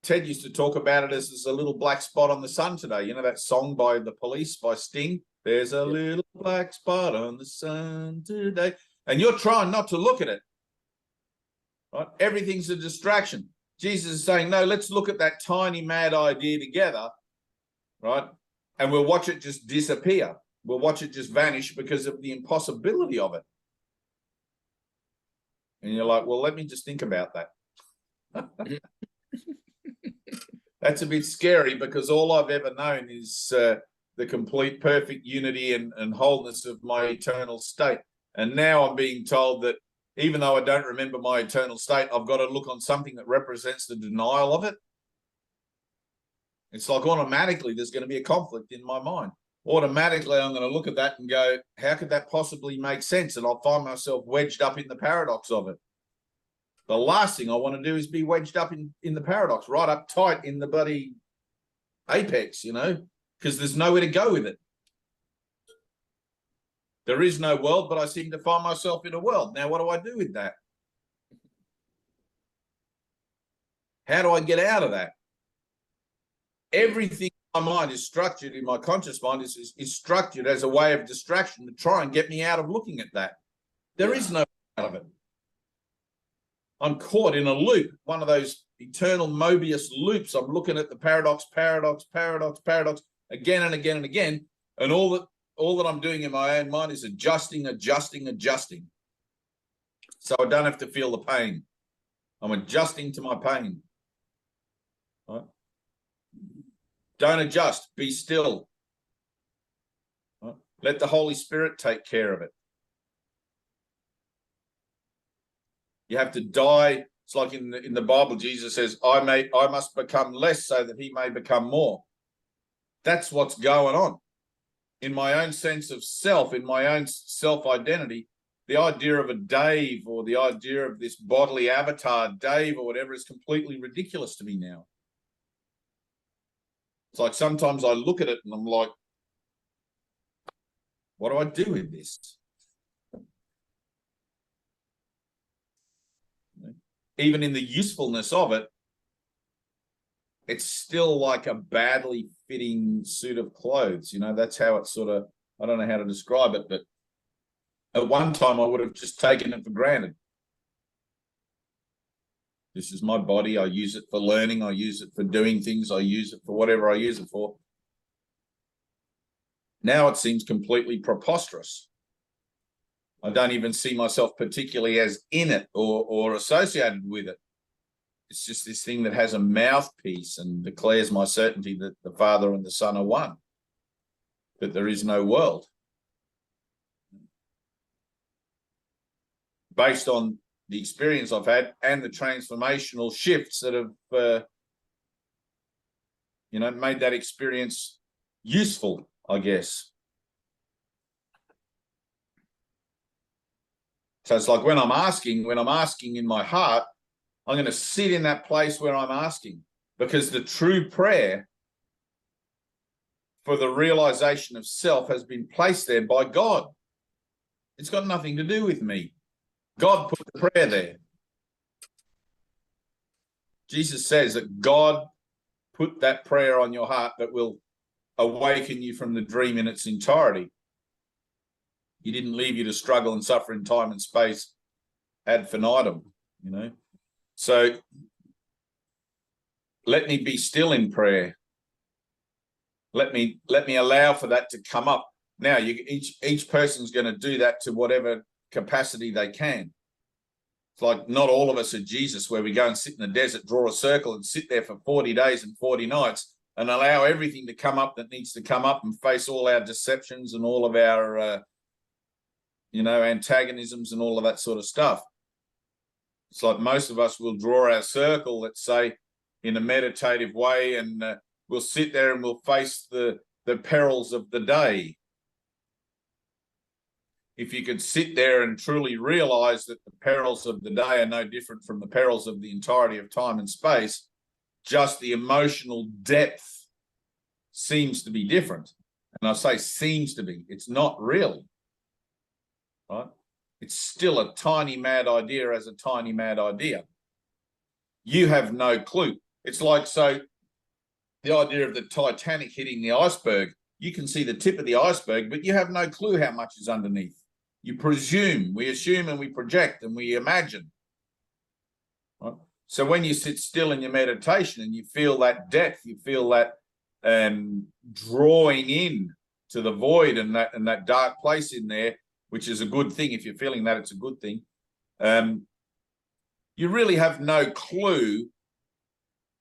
S1: Ted used to talk about it as there's a little black spot on the sun today. You know that song by The Police, by Sting? There's a little black spot on the sun today. And you're trying not to look at it. Right? Everything's a distraction. Jesus is saying, no, let's look at that tiny mad idea together, right? And we'll watch it just disappear. We'll watch it just vanish because of the impossibility of it. And you're like, well, let me just think about that. That's a bit scary because all I've ever known is the complete perfect unity and wholeness of my eternal state. And now I'm being told that even though I don't remember my eternal state, I've got to look on something that represents the denial of it. It's like automatically there's going to be a conflict in my mind. Automatically I'm going to look at that and go, how could that possibly make sense? And I'll find myself wedged up in the paradox of it. The last thing I want to do is be wedged up in the paradox, right up tight in the bloody apex, you know, because there's nowhere to go with it. There is no world, but I seem to find myself in a world. Now, what do I do with that? How do I get out of that? Everything in my mind is structured, in my conscious mind is structured as a way of distraction to try and get me out of looking at that. There is no way out of it. I'm caught in a loop, one of those eternal Mobius loops. I'm looking at the paradox, again and again and again, and all that I'm doing in my own mind is adjusting. So I don't have to feel the pain. I'm adjusting to my pain. Right? Don't adjust. Be still. Right? Let the Holy Spirit take care of it. You have to die. It's like in the Bible, Jesus says, I must become less so that he may become more. That's what's going on. In my own sense of self, in my own self-identity, the idea of a Dave or the idea of this bodily avatar, Dave or whatever, is completely ridiculous to me now. It's like sometimes I look at it and I'm like, what do I do with this? Even in the usefulness of it, it's still like a badly fitting suit of clothes. You know, that's how it's sort of, I don't know how to describe it, but at one time I would have just taken it for granted. This is my body. I use it for learning. I use it for doing things. I use it for whatever I use it for. Now it seems completely preposterous. I don't even see myself particularly as in it or associated with it. It's just this thing that has a mouthpiece and declares my certainty that the Father and the Son are one, that there is no world. Based on the experience I've had and the transformational shifts that have, made that experience useful, I guess. So it's like when I'm asking in my heart, I'm going to sit in that place where I'm asking, because the true prayer for the realization of self has been placed there by God. It's got nothing to do with me. God put the prayer there. Jesus says that God put that prayer on your heart that will awaken you from the dream in its entirety. He didn't leave you to struggle and suffer in time and space ad infinitum, you know. So let me be still in prayer. Let me allow for that to come up. Now, each person's going to do that to whatever capacity they can. It's like not all of us are Jesus, where we go and sit in the desert, draw a circle and sit there for 40 days and 40 nights and allow everything to come up that needs to come up and face all our deceptions and all of our, antagonisms and all of that sort of stuff. It's like most of us will draw our circle, let's say, in a meditative way, and we'll sit there and we'll face the perils of the day. If you could sit there and truly realize that the perils of the day are no different from the perils of the entirety of time and space, just the emotional depth seems to be different. And I say seems to be, it's not really, right? It's still a tiny mad idea as a tiny mad idea. You have no clue. It's like, so the idea of the Titanic hitting the iceberg, you can see the tip of the iceberg, but you have no clue how much is underneath. You presume, we assume and we project and we imagine. Right? So when you sit still in your meditation and you feel that depth, you feel that drawing in to the void and that dark place in there, which is a good thing. If you're feeling that, it's a good thing. You really have no clue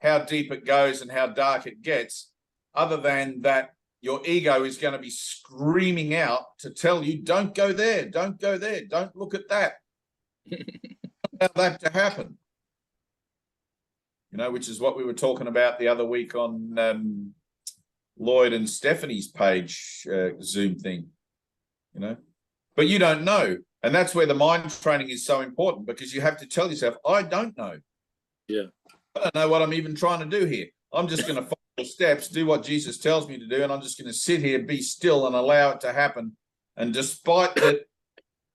S1: how deep it goes and how dark it gets, other than that your ego is going to be screaming out to tell you, don't go there, don't go there, don't look at that. Allow that to happen. You know, which is what we were talking about the other week on Lloyd and Stephanie's page, Zoom thing, you know. But you don't know. And that's where the mind training is so important, because you have to tell yourself, I don't know.
S3: Yeah.
S1: I don't know what I'm even trying to do here. I'm just going to follow the steps, do what Jesus tells me to do, and I'm just going to sit here, be still, and allow it to happen. And despite that,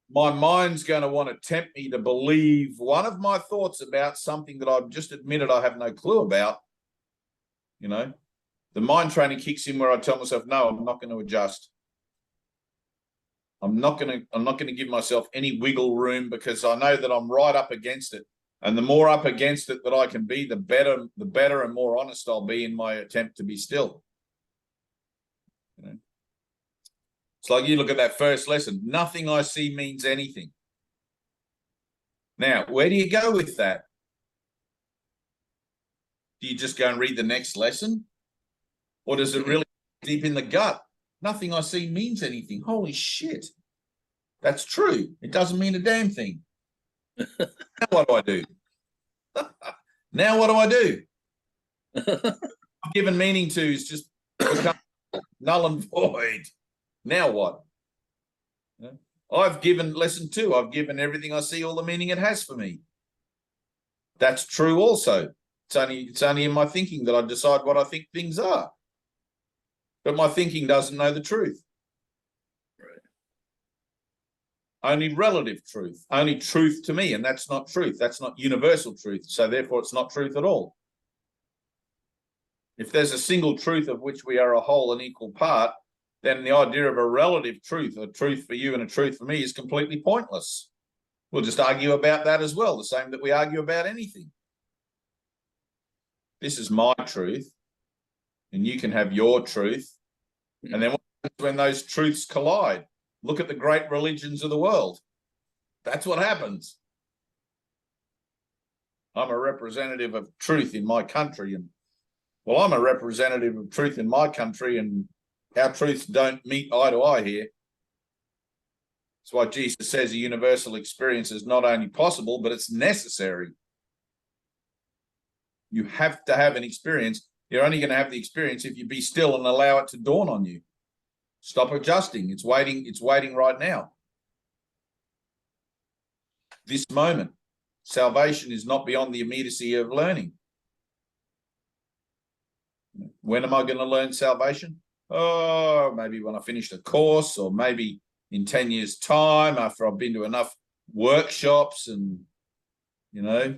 S1: my mind's going to want to tempt me to believe one of my thoughts about something that I've just admitted I have no clue about. You know, the mind training kicks in where I tell myself, no, I'm not going to adjust. I'm not going to give myself any wiggle room, because I know that I'm right up against it. And the more up against it that I can be, the better and more honest I'll be in my attempt to be still. You know? It's like you look at that first lesson. Nothing I see means anything. Now, where do you go with that? Do you just go and read the next lesson? Or does it really deep in the gut? Nothing I see means anything. Holy shit. That's true. It doesn't mean a damn thing. Now what do I do? Now what do I do? I've given meaning to is just become null and void. Now what? I've given lesson 2. I've given everything I see all the meaning it has for me. That's true also. It's only in my thinking that I decide what I think things are. But my thinking doesn't know the truth. Only relative truth, only truth to me, and that's not truth. That's not universal truth, so therefore it's not truth at all. If there's a single truth of which we are a whole and equal part, then the idea of a relative truth, a truth for you and a truth for me, is completely pointless. We'll just argue about that as well, the same that we argue about anything. This is my truth, and you can have your truth. And then what happens when those truths collide? Look at the great religions of the world. That's what happens. I'm a representative of truth in my country, and well, I'm a representative of truth in my country, and our truths don't meet eye to eye here. That's why Jesus says a universal experience is not only possible, but it's necessary. You have to have an experience. You're only going to have the experience if you be still and allow it to dawn on you. Stop adjusting. It's waiting right now. this moment. Salvation is not beyond the immediacy of learning. When am I going to learn salvation? Oh, maybe when I finish the course, or maybe in 10 years' time after I've been to enough workshops and, you know,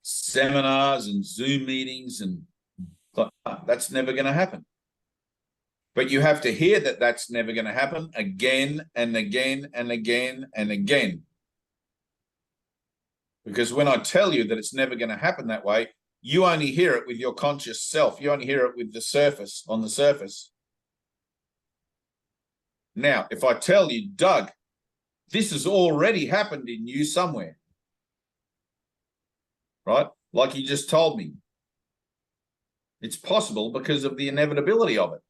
S1: seminars and Zoom meetings, and that's never going to happen. But you have to hear that that's never going to happen again and again and again and again. Because when I tell you that it's never going to happen that way, you only hear it with your conscious self. You only hear it with the surface, on the surface. Now, if I tell you, Doug, this has already happened in you somewhere, right? Like you just told me. It's possible because of the inevitability of it.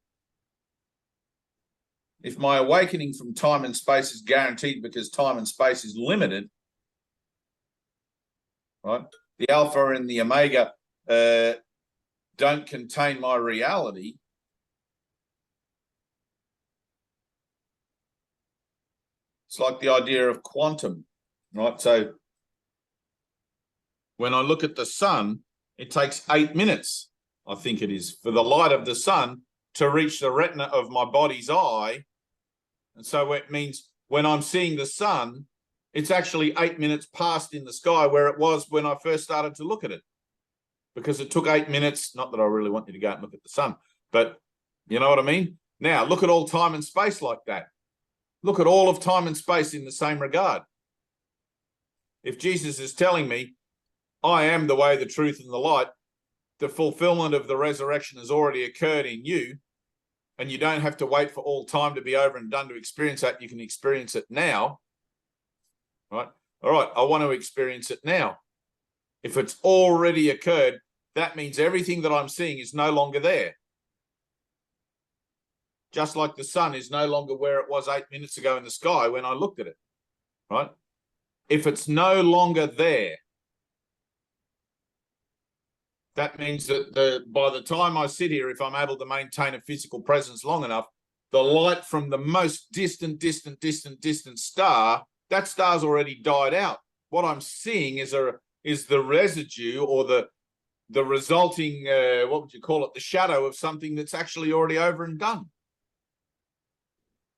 S1: If my awakening from time and space is guaranteed because time and space is limited, right? The alpha and the omega don't contain my reality. It's like the idea of quantum, right? So when I look at the sun, it takes 8 minutes, I think it is, for the light of the sun to reach the retina of my body's eye. And so it means when I'm seeing the sun, it's actually 8 minutes past in the sky where it was when I first started to look at it. Because it took 8 minutes, not that I really want you to go and look at the sun, but you know what I mean? Now, look at all time and space like that. Look at all of time and space in the same regard. If Jesus is telling me, I am the way, the truth, and the light, the fulfillment of the resurrection has already occurred in you, and you don't have to wait for all time to be over and done to experience that. You can experience it now, right? All right, I want to experience it now. If it's already occurred, that means everything that I'm seeing is no longer there. Just like the sun is no longer where it was 8 minutes ago in the sky when I looked at it, right? If it's no longer there, that means that by the time I sit here, if I'm able to maintain a physical presence long enough, the light from the most distant star, that star's already died out. What I'm seeing is the residue, or the resulting, what would you call it, the shadow of something that's actually already over and done.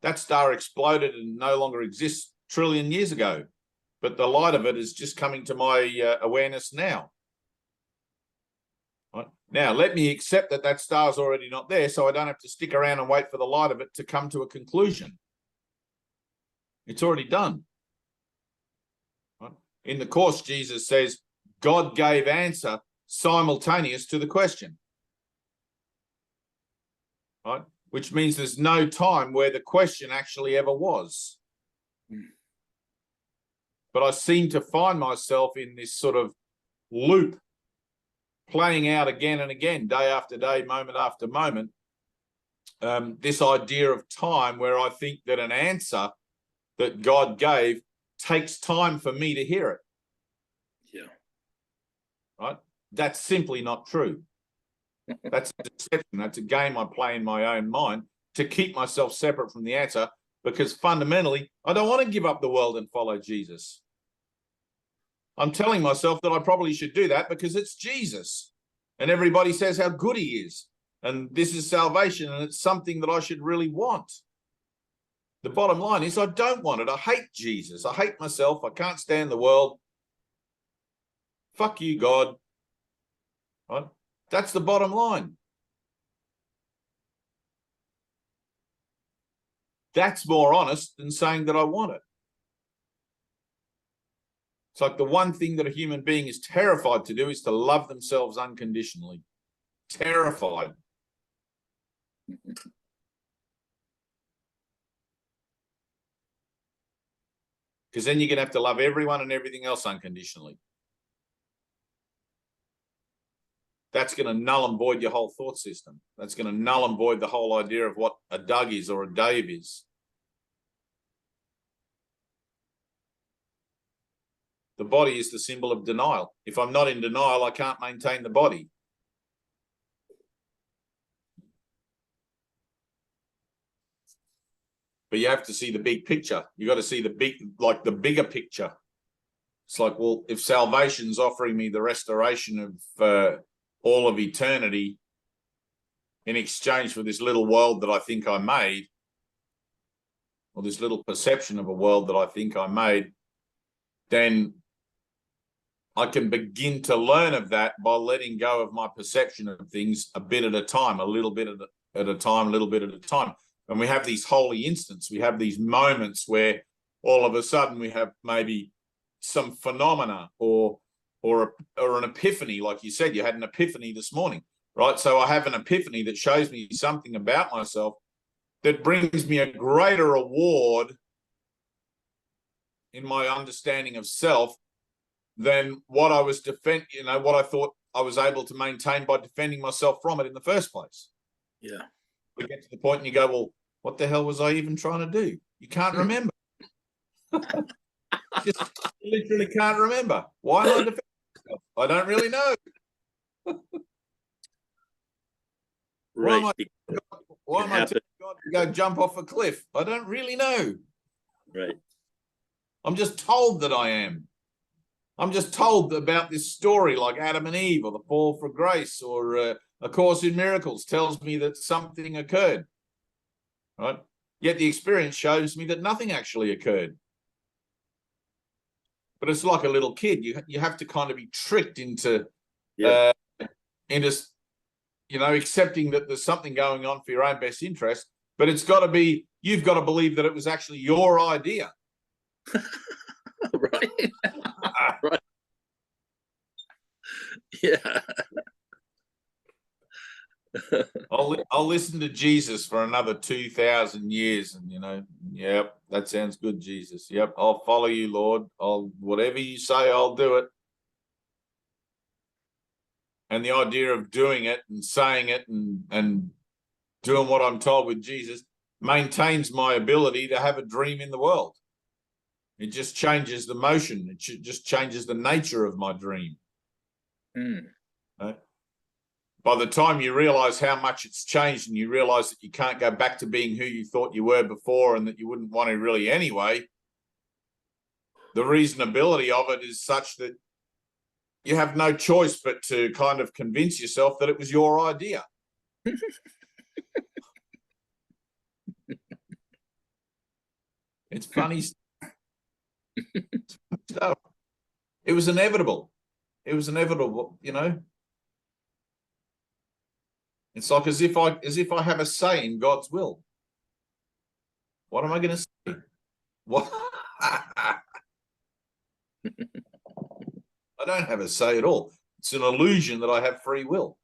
S1: That star exploded and no longer exists a trillion years ago, but the light of it is just coming to my awareness now. Right. Now, let me accept that that star's already not there, so I don't have to stick around and wait for the light of it to come to a conclusion. It's already done. Right. In the Course, Jesus says, God gave answer simultaneous to the question. Right? Which means there's no time where the question actually ever was. But I seem to find myself in this sort of loop, playing out again and again, day after day, moment after moment, this idea of time where I think that an answer that God gave takes time for me to hear it.
S3: Yeah.
S1: Right? That's simply not true. That's a deception. That's a game I play in my own mind to keep myself separate from the answer, because fundamentally, I don't want to give up the world and follow Jesus. I'm telling myself that I probably should do that because it's Jesus. And everybody says how good he is. And this is salvation, and it's something that I should really want. The bottom line is I don't want it. I hate Jesus. I hate myself. I can't stand the world. Fuck you, God. Right? That's the bottom line. That's more honest than saying that I want it. It's like the one thing that a human being is terrified to do is to love themselves unconditionally. Terrified. Because then you're going to have to love everyone and everything else unconditionally. That's going to null and void your whole thought system. That's going to null and void the whole idea of what a Doug is or a Dave is. The body is the symbol of denial. If I'm not in denial, I can't maintain the body. But you have to see the big picture. You got to see the bigger picture. It's like, well, if salvation's offering me the restoration of all of eternity in exchange for this little world that I think I made, or this little perception of a world that I think I made, then I can begin to learn of that by letting go of my perception of things a bit at a time, a little bit at a time, a little bit at a time. And we have these holy instants. We have these moments where all of a sudden we have maybe some phenomena or an epiphany. Like you said, you had an epiphany this morning, right? So I have an epiphany that shows me something about myself that brings me a greater reward in my understanding of self than what I was what I thought I was able to maintain by defending myself from it in the first place.
S3: Yeah.
S1: We get to the point and you go, well, what the hell was I even trying to do? You can't remember. Just literally can't remember. Why am I defending myself? I don't really know.
S3: Right.
S1: Why am I telling God to go jump off a cliff? I don't really know.
S3: Right.
S1: I'm just told that I am. I'm just told about this story like Adam and Eve or the fall for grace or A Course in Miracles tells me that something occurred, right? Yet the experience shows me that nothing actually occurred. But it's like a little kid. You have to kind of be tricked into accepting that there's something going on for your own best interest. But it's got to be, you've got to believe that it was actually your idea.
S3: Right. Right. Yeah.
S1: I'll listen to Jesus for another 2,000 years, and yep, that sounds good, Jesus. Yep, I'll follow you, Lord. Whatever you say, I'll do it. And the idea of doing it and saying it and doing what I'm told with Jesus maintains my ability to have a dream in the world. It just changes the motion. It just changes the nature of my dream. Right? By the time you realize how much it's changed and you realize that you can't go back to being who you thought you were before and that you wouldn't want to really anyway, the reasonability of it is such that you have no choice but to kind of convince yourself that it was your idea. It's funny stuff. It was inevitable. It was inevitable, It's like as if I have a say in God's will. What am I going to say? What? I don't have a say at all. It's an illusion that I have free will.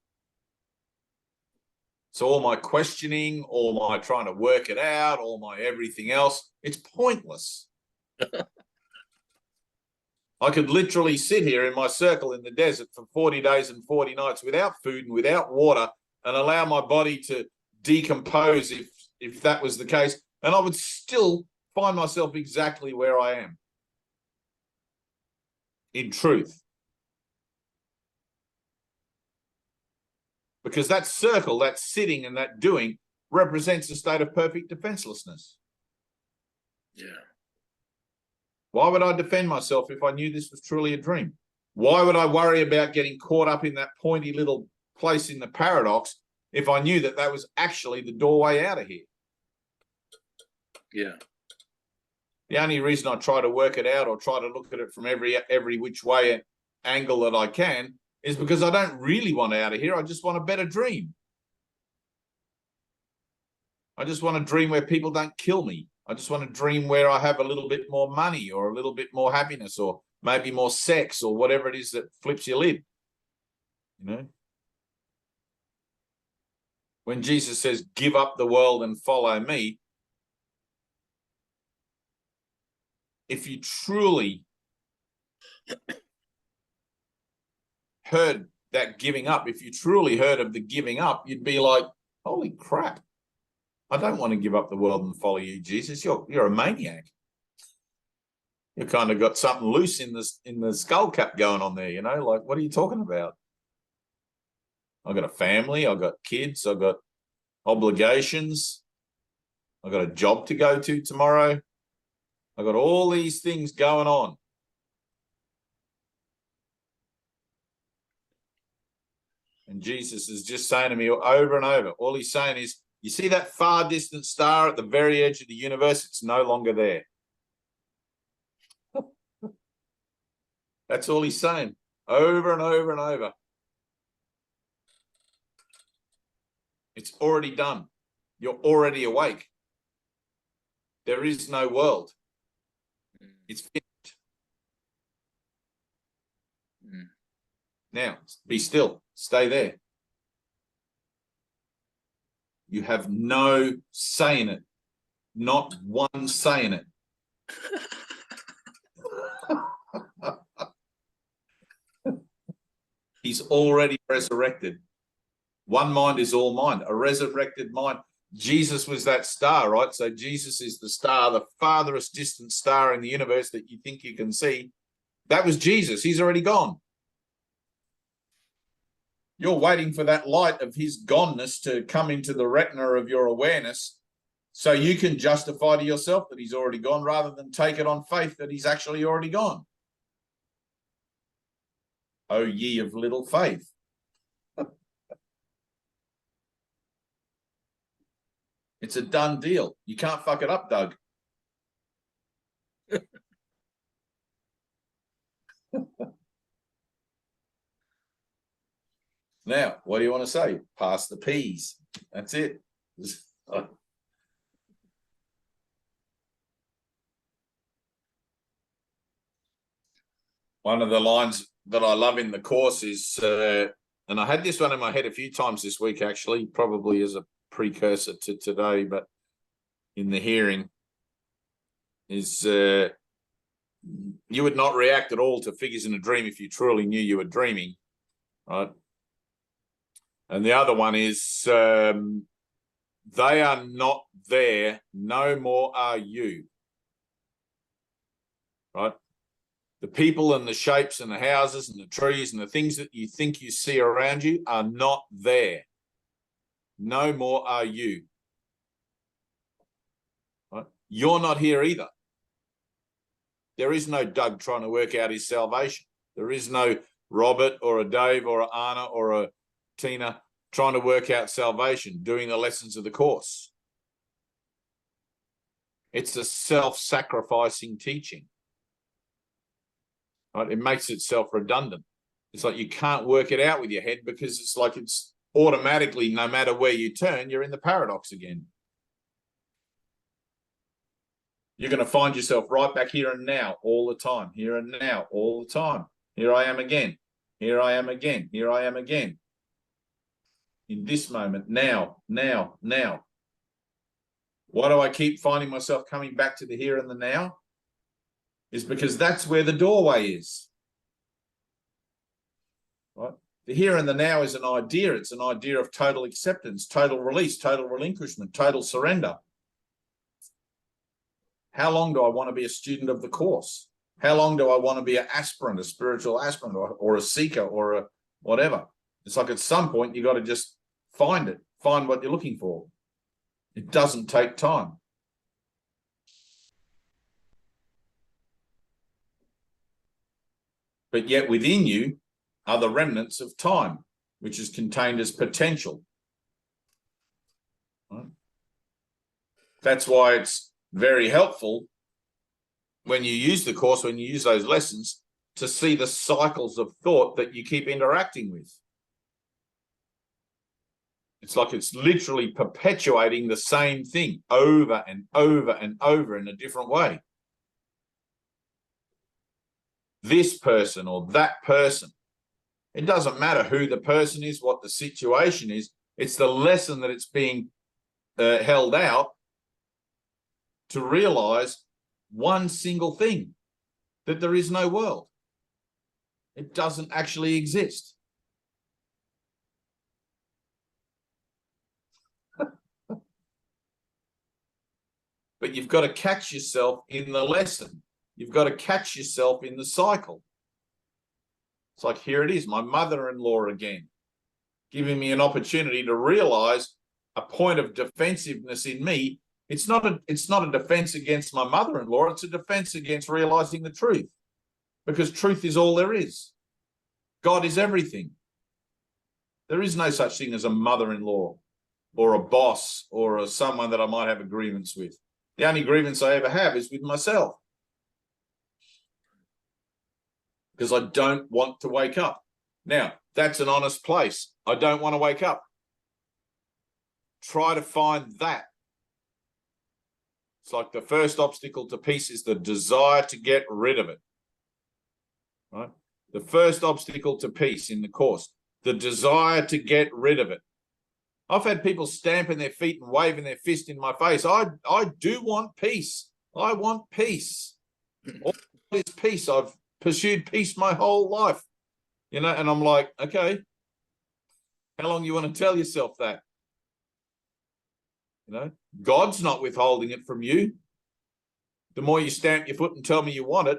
S1: So all my questioning, all my trying to work it out, all my everything else, it's pointless. I could literally sit here in my circle in the desert for 40 days and 40 nights without food and without water and allow my body to decompose if that was the case, and I would still find myself exactly where I am. In truth. Because that circle, that sitting and that doing represents a state of perfect defenselessness.
S3: Yeah.
S1: Why would I defend myself if I knew this was truly a dream? Why would I worry about getting caught up in that pointy little place in the paradox if I knew that was actually the doorway out of here?
S3: Yeah.
S1: The only reason I try to work it out or try to look at it from every which way angle that I can is because I don't really want out of here. I just want a better dream. I just want a dream where people don't kill me. I just want a dream where I have a little bit more money or a little bit more happiness or maybe more sex or whatever it is that flips your lid. When Jesus says, give up the world and follow me, if you truly heard that giving up, if you truly heard of the giving up, you'd be like, holy crap. I don't want to give up the world and follow you, Jesus. You're a maniac. You kind of got something loose in the skull cap going on there, like, what are you talking about? I've got a family, I've got kids, I've got obligations, I've got a job to go to tomorrow. I've got all these things going on. And Jesus is just saying to me over and over, all he's saying is, you see that far distant star at the very edge of the universe? It's no longer there. That's all he's saying over and over and over. It's already done. You're already awake. There is no world. It's finished. Now, be still. Stay there. You have no say in it. Not one say in it. He's already resurrected. One mind is all mind, a resurrected mind. Jesus was that star, right? So Jesus is the star, the farthest distant star in the universe that you think you can see. That was Jesus. He's already gone. You're waiting for that light of his goneness to come into the retina of your awareness so you can justify to yourself that he's already gone rather than take it on faith that he's actually already gone. O ye of little faith. It's a done deal. You can't fuck it up, Doug. Now, what do you want to say? Pass the peas. That's it. One of the lines that I love in the course is, and I had this one in my head a few times this week, actually, probably as a precursor to today, but in the hearing, is you would not react at all to figures in a dream if you truly knew you were dreaming, right? And the other one is, they are not there, no more are you, right? The people and the shapes and the houses and the trees and the things that you think you see around you are not there. No more are you. Right? You're not here either. There is no Doug trying to work out his salvation. There is no Robert or a Dave or an Anna or a Tina trying to work out salvation, doing the lessons of the course. It's a self-sacrificing teaching. Right? It makes itself redundant. It's like you can't work it out with your head because it's like it's automatically, no matter where you turn, you're in the paradox again. You're going to find yourself right back here and now all the time, here and now all the time. Here I am again. Here I am again. Here I am again. In this moment, now, now, now. Why do I keep finding myself coming back to the here and the now? Is because that's where the doorway is. Right? The here and the now is an idea. It's an idea of total acceptance, total release, total relinquishment, total surrender. How long do I want to be a student of the course? How long do I want to be an aspirant, a spiritual aspirant, or a seeker, or a whatever? It's like at some point, you got to just find it, find what you're looking for. It doesn't take time. But yet within you are the remnants of time, which is contained as potential. Right? That's why it's very helpful when you use the course, when you use those lessons, to see the cycles of thought that you keep interacting with. It's like it's literally perpetuating the same thing over and over and over in a different way. This person or that person. It doesn't matter who the person is, what the situation is. It's the lesson that it's being held out to realize one single thing, that there is no world. It doesn't actually exist. But you've got to catch yourself in the lesson. You've got to catch yourself in the cycle. It's like, here it is, my mother-in-law again, giving me an opportunity to realize a point of defensiveness in me. It's not a defense against my mother-in-law. It's a defense against realizing the truth, because truth is all there is. God is everything. There is no such thing as a mother-in-law or a boss or someone that I might have a grievance with. The only grievance I ever have is with myself. Because I don't want to wake up. Now, that's an honest place. I don't want to wake up. Try to find that. It's like the first obstacle to peace is the desire to get rid of it. Right? The first obstacle to peace in the Course, the desire to get rid of it. I've had people stamping their feet and waving their fist in my face. I do want peace. I want peace. What is peace? I've pursued peace my whole life. You know, and I'm like, okay, how long you want to tell yourself that? You know, God's not withholding it from you. The more you stamp your foot and tell me you want it,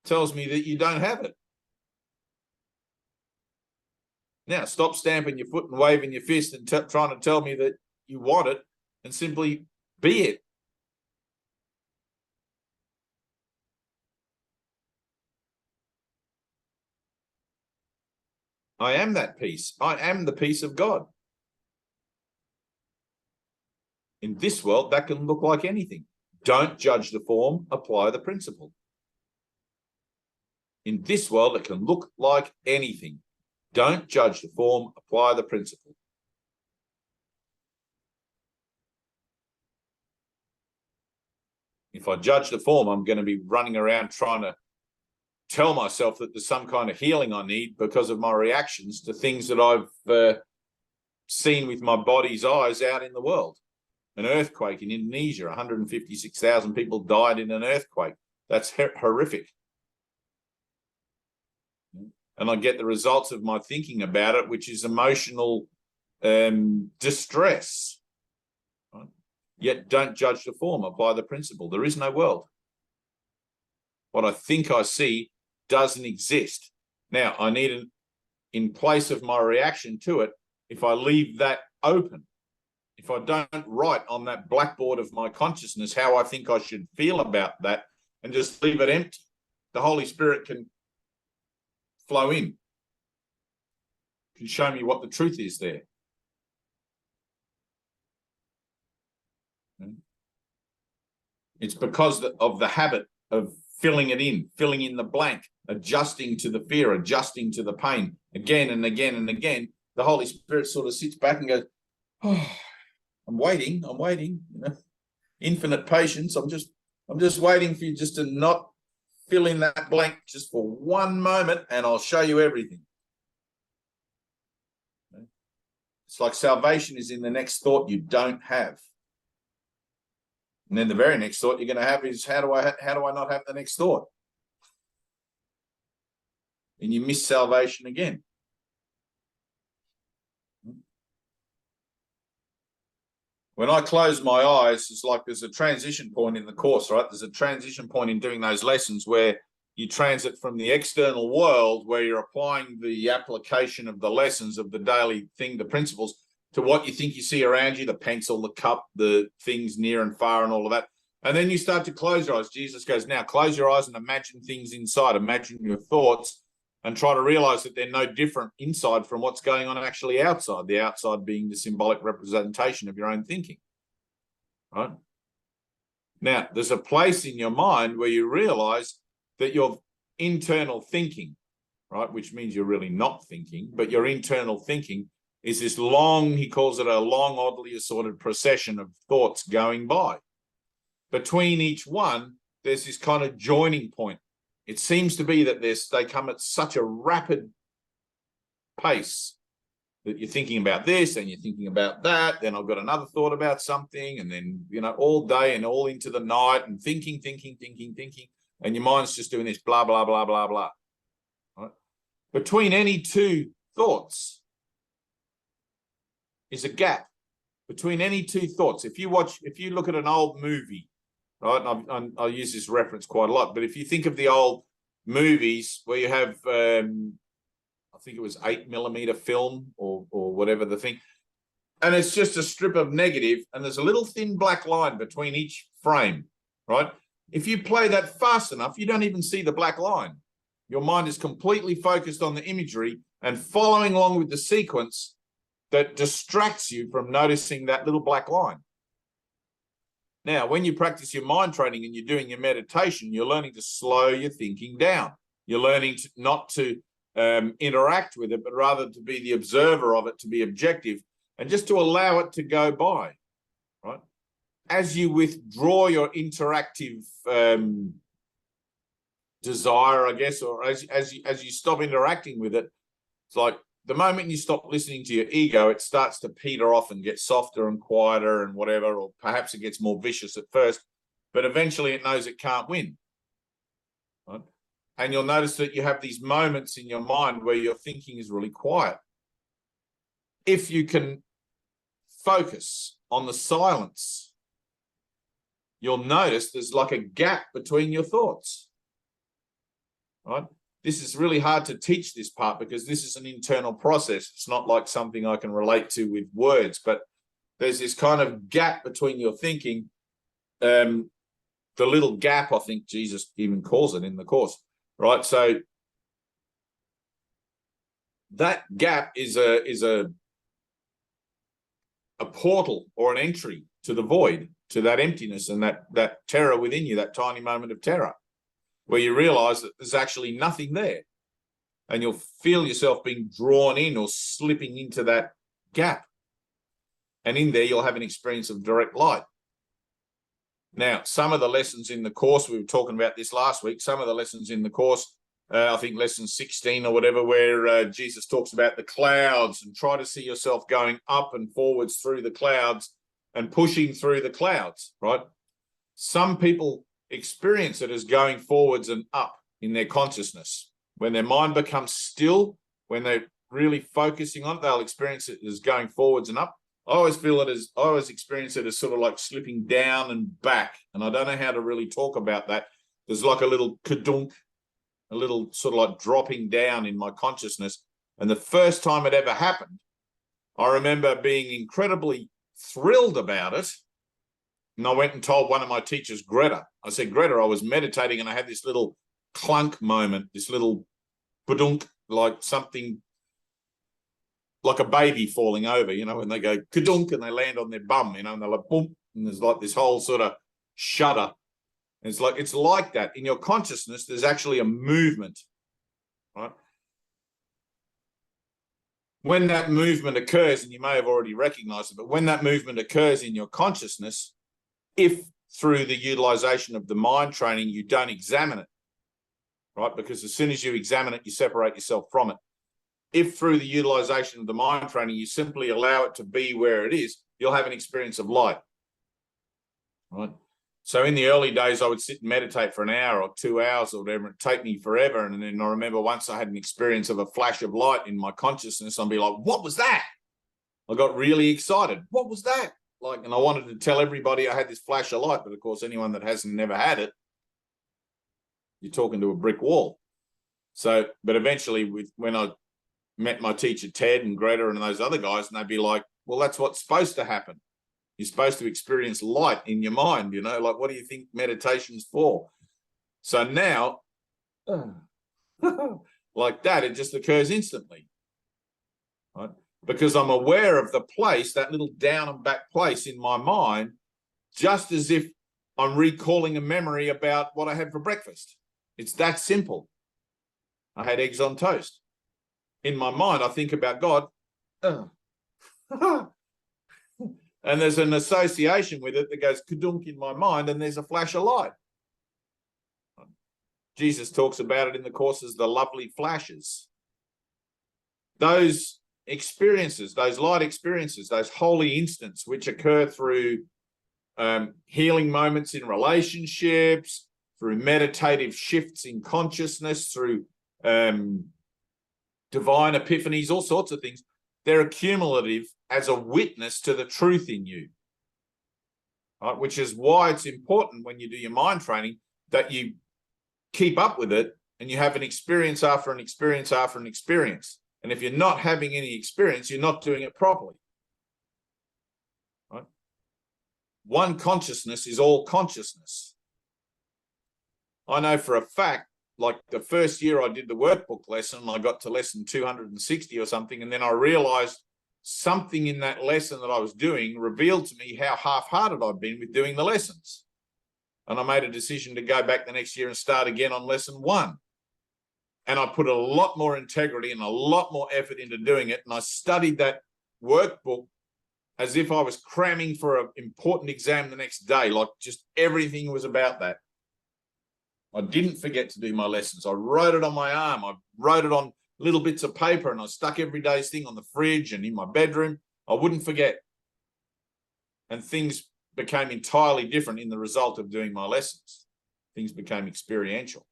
S1: tells me that you don't have it. Now, stop stamping your foot and waving your fist and trying to tell me that you want it, and simply be it. I am that peace. I am the peace of God. In this world, that can look like anything. Don't judge the form, apply the principle. In this world, it can look like anything. Don't judge the form, apply the principle. If I judge the form, I'm going to be running around trying to tell myself that there's some kind of healing I need because of my reactions to things that I've seen with my body's eyes out in the world. An earthquake in Indonesia, 156,000 people died in an earthquake. That's horrific. And I get the results of my thinking about it, which is emotional distress. Right? Yet don't judge the form, apply the principle. There is no world. What I think I see doesn't exist. Now, I need in place of my reaction to it, if I leave that open, if I don't write on that blackboard of my consciousness how I think I should feel about that and just leave it empty, the Holy Spirit can flow in, can show me what the truth is there. It's because of the habit of filling it in, filling in the blank, adjusting to the fear, adjusting to the pain again and again and again. The Holy Spirit sort of sits back and goes, oh, I'm waiting, you know, infinite patience. I'm just waiting for you just to not fill in that blank just for one moment, and I'll show you everything. It's like salvation is in the next thought you don't have. And then the very next thought you're going to have is, how do I not have the next thought? And you miss salvation again. When I close my eyes, it's like there's a transition point in the Course, right? There's a transition point in doing those lessons where you transit from the external world, where you're applying the application of the lessons of the daily thing, the principles, to what you think you see around you, the pencil, the cup, the things near and far and all of that. And then you start to close your eyes. Jesus goes, now close your eyes and imagine things inside, imagine your thoughts, and try to realize that they're no different inside from what's going on actually outside, the outside being the symbolic representation of your own thinking, right? Now, there's a place in your mind where you realize that your internal thinking, right, which means you're really not thinking, but your internal thinking is this long, he calls it a long, oddly assorted procession of thoughts going by. Between each one, there's this kind of joining point. It seems to be that they come at such a rapid pace that you're thinking about this and you're thinking about that. Then I've got another thought about something, and then, you know, all day and all into the night and thinking. And your mind's just doing this blah, blah, blah, blah, blah. Right? Between any two thoughts is a gap. Between any two thoughts. If you look at an old movie, right? And I use this reference quite a lot, but if you think of the old movies where you have, I think it was 8mm film or whatever the thing, and it's just a strip of negative, and there's a little thin black line between each frame, right? If you play that fast enough, you don't even see the black line. Your mind is completely focused on the imagery, and following along with the sequence that distracts you from noticing that little black line. Now, when you practice your mind training and you're doing your meditation, you're learning to slow your thinking down. You're learning not to interact with it, but rather to be the observer of it, to be objective, and just to allow it to go by, right? As you withdraw your interactive desire, I guess, or as you stop interacting with it, it's like the moment you stop listening to your ego, it starts to peter off and get softer and quieter and whatever, or perhaps it gets more vicious at first, but eventually it knows it can't win, right? And you'll notice that you have these moments in your mind where your thinking is really quiet. If you can focus on the silence, you'll notice there's like a gap between your thoughts, right? This is really hard to teach this part because this is an internal process. It's not like something I can relate to with words, but there's this kind of gap between your thinking. The little gap, I think Jesus even calls it in the Course, right? So that gap is a portal or an entry to the void, to that emptiness and that terror within you, that tiny moment of terror, where you realize that there's actually nothing there. And you'll feel yourself being drawn in or slipping into that gap. And in there, you'll have an experience of direct light. Now, some of the lessons in the Course, we were talking about this last week, some of the lessons in the Course, I think lesson 16 or whatever, where Jesus talks about the clouds and try to see yourself going up and forwards through the clouds and pushing through the clouds, right? Some people experience it as going forwards and up in their consciousness. When their mind becomes still, when they're really focusing on it, they'll experience it as going forwards and up. I always experience it as sort of like slipping down and back. And I don't know how to really talk about that. There's like a little kadunk, a little sort of like dropping down in my consciousness. And the first time it ever happened, I remember being incredibly thrilled about it. And I went and told one of my teachers, Greta. I said, Greta, I was meditating and I had this little clunk moment, this little badunk, like something like a baby falling over, you know, when they go kadunk and they land on their bum, you know, and they're like boom, and there's like this whole sort of shudder. And it's like that. In your consciousness, there's actually a movement, right? When that movement occurs, and you may have already recognized it, but when that movement occurs in your consciousness, if through the utilization of the mind training, you don't examine it, right? Because as soon as you examine it, you separate yourself from it. If through the utilization of the mind training, you simply allow it to be where it is, you'll have an experience of light, right? So in the early days, I would sit and meditate for an hour or 2 hours or whatever. It'd take me forever. And then I remember once I had an experience of a flash of light in my consciousness, I'd be like, what was that? I got really excited. What was that? Like, and I wanted to tell everybody I had this flash of light. But of course, anyone that hasn't never had it, you're talking to a brick wall. So, but eventually when I met my teacher, Ted and Greta and those other guys, and they'd be like, well, that's what's supposed to happen. You're supposed to experience light in your mind, you know, like, what do you think meditation's for? So now, like that, it just occurs instantly, right? Because I'm aware of the place, that little down and back place in my mind, just as if I'm recalling a memory about what I had for breakfast. It's that simple. I had eggs on toast. In my mind, I think about God. And there's an association with it that goes kadunk in my mind, and there's a flash of light. Jesus talks about it in the Course as the lovely flashes. Those experiences, those light experiences, those holy instants which occur through healing moments in relationships, through meditative shifts in consciousness, through divine epiphanies, all sorts of things, they're accumulative as a witness to the truth in you, right? Which is why it's important when you do your mind training that you keep up with it and you have an experience after an experience after an experience. And if you're not having any experience, you're not doing it properly, right? One consciousness is all consciousness. I know for a fact like the first year I did the workbook lesson, I got to lesson 260 or something, and then I realized something in that lesson that I was doing revealed to me how half-hearted I'd been with doing the lessons. And I made a decision to go back the next year and start again on lesson 1. And I put a lot more integrity and a lot more effort into doing it. And I studied that workbook as if I was cramming for an important exam the next day. Like, just everything was about that. I didn't forget to do my lessons. I wrote it on my arm. I wrote it on little bits of paper, and I stuck every day's thing on the fridge and in my bedroom. I wouldn't forget. And things became entirely different in the result of doing my lessons. Things became experiential.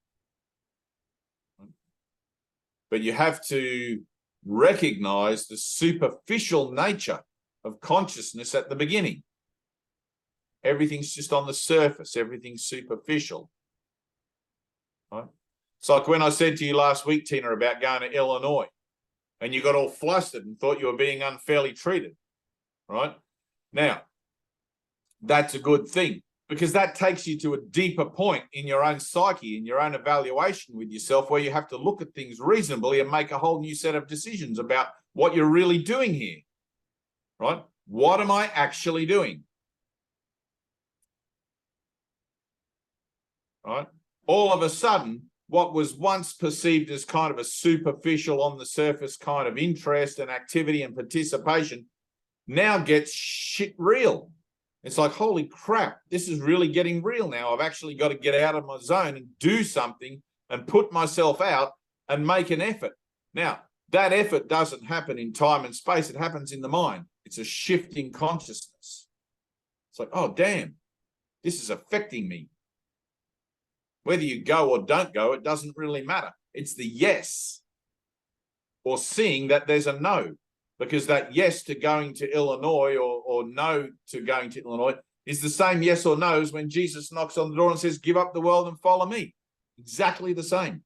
S1: But you have to recognize the superficial nature of consciousness at the beginning. Everything's just on the surface. Everything's superficial. Right? It's like when I said to you last week, Tina, about going to Illinois, and you got all flustered and thought you were being unfairly treated. Right? Now, that's a good thing, because that takes you to a deeper point in your own psyche, in your own evaluation with yourself, where you have to look at things reasonably and make a whole new set of decisions about what you're really doing here. Right? What am I actually doing? Right? All of a sudden, what was once perceived as kind of a superficial, on the surface kind of interest and activity and participation now gets shit real. It's like, holy crap, this is really getting real now. I've actually got to get out of my zone and do something and put myself out and make an effort. Now, that effort doesn't happen in time and space. It happens in the mind. It's a shift in consciousness. It's like, oh, damn, this is affecting me. Whether you go or don't go, it doesn't really matter. It's the yes, or seeing that there's a no. Because that yes to going to Illinois or no to going to Illinois is the same yes or no as when Jesus knocks on the door and says, give up the world and follow me. Exactly the same.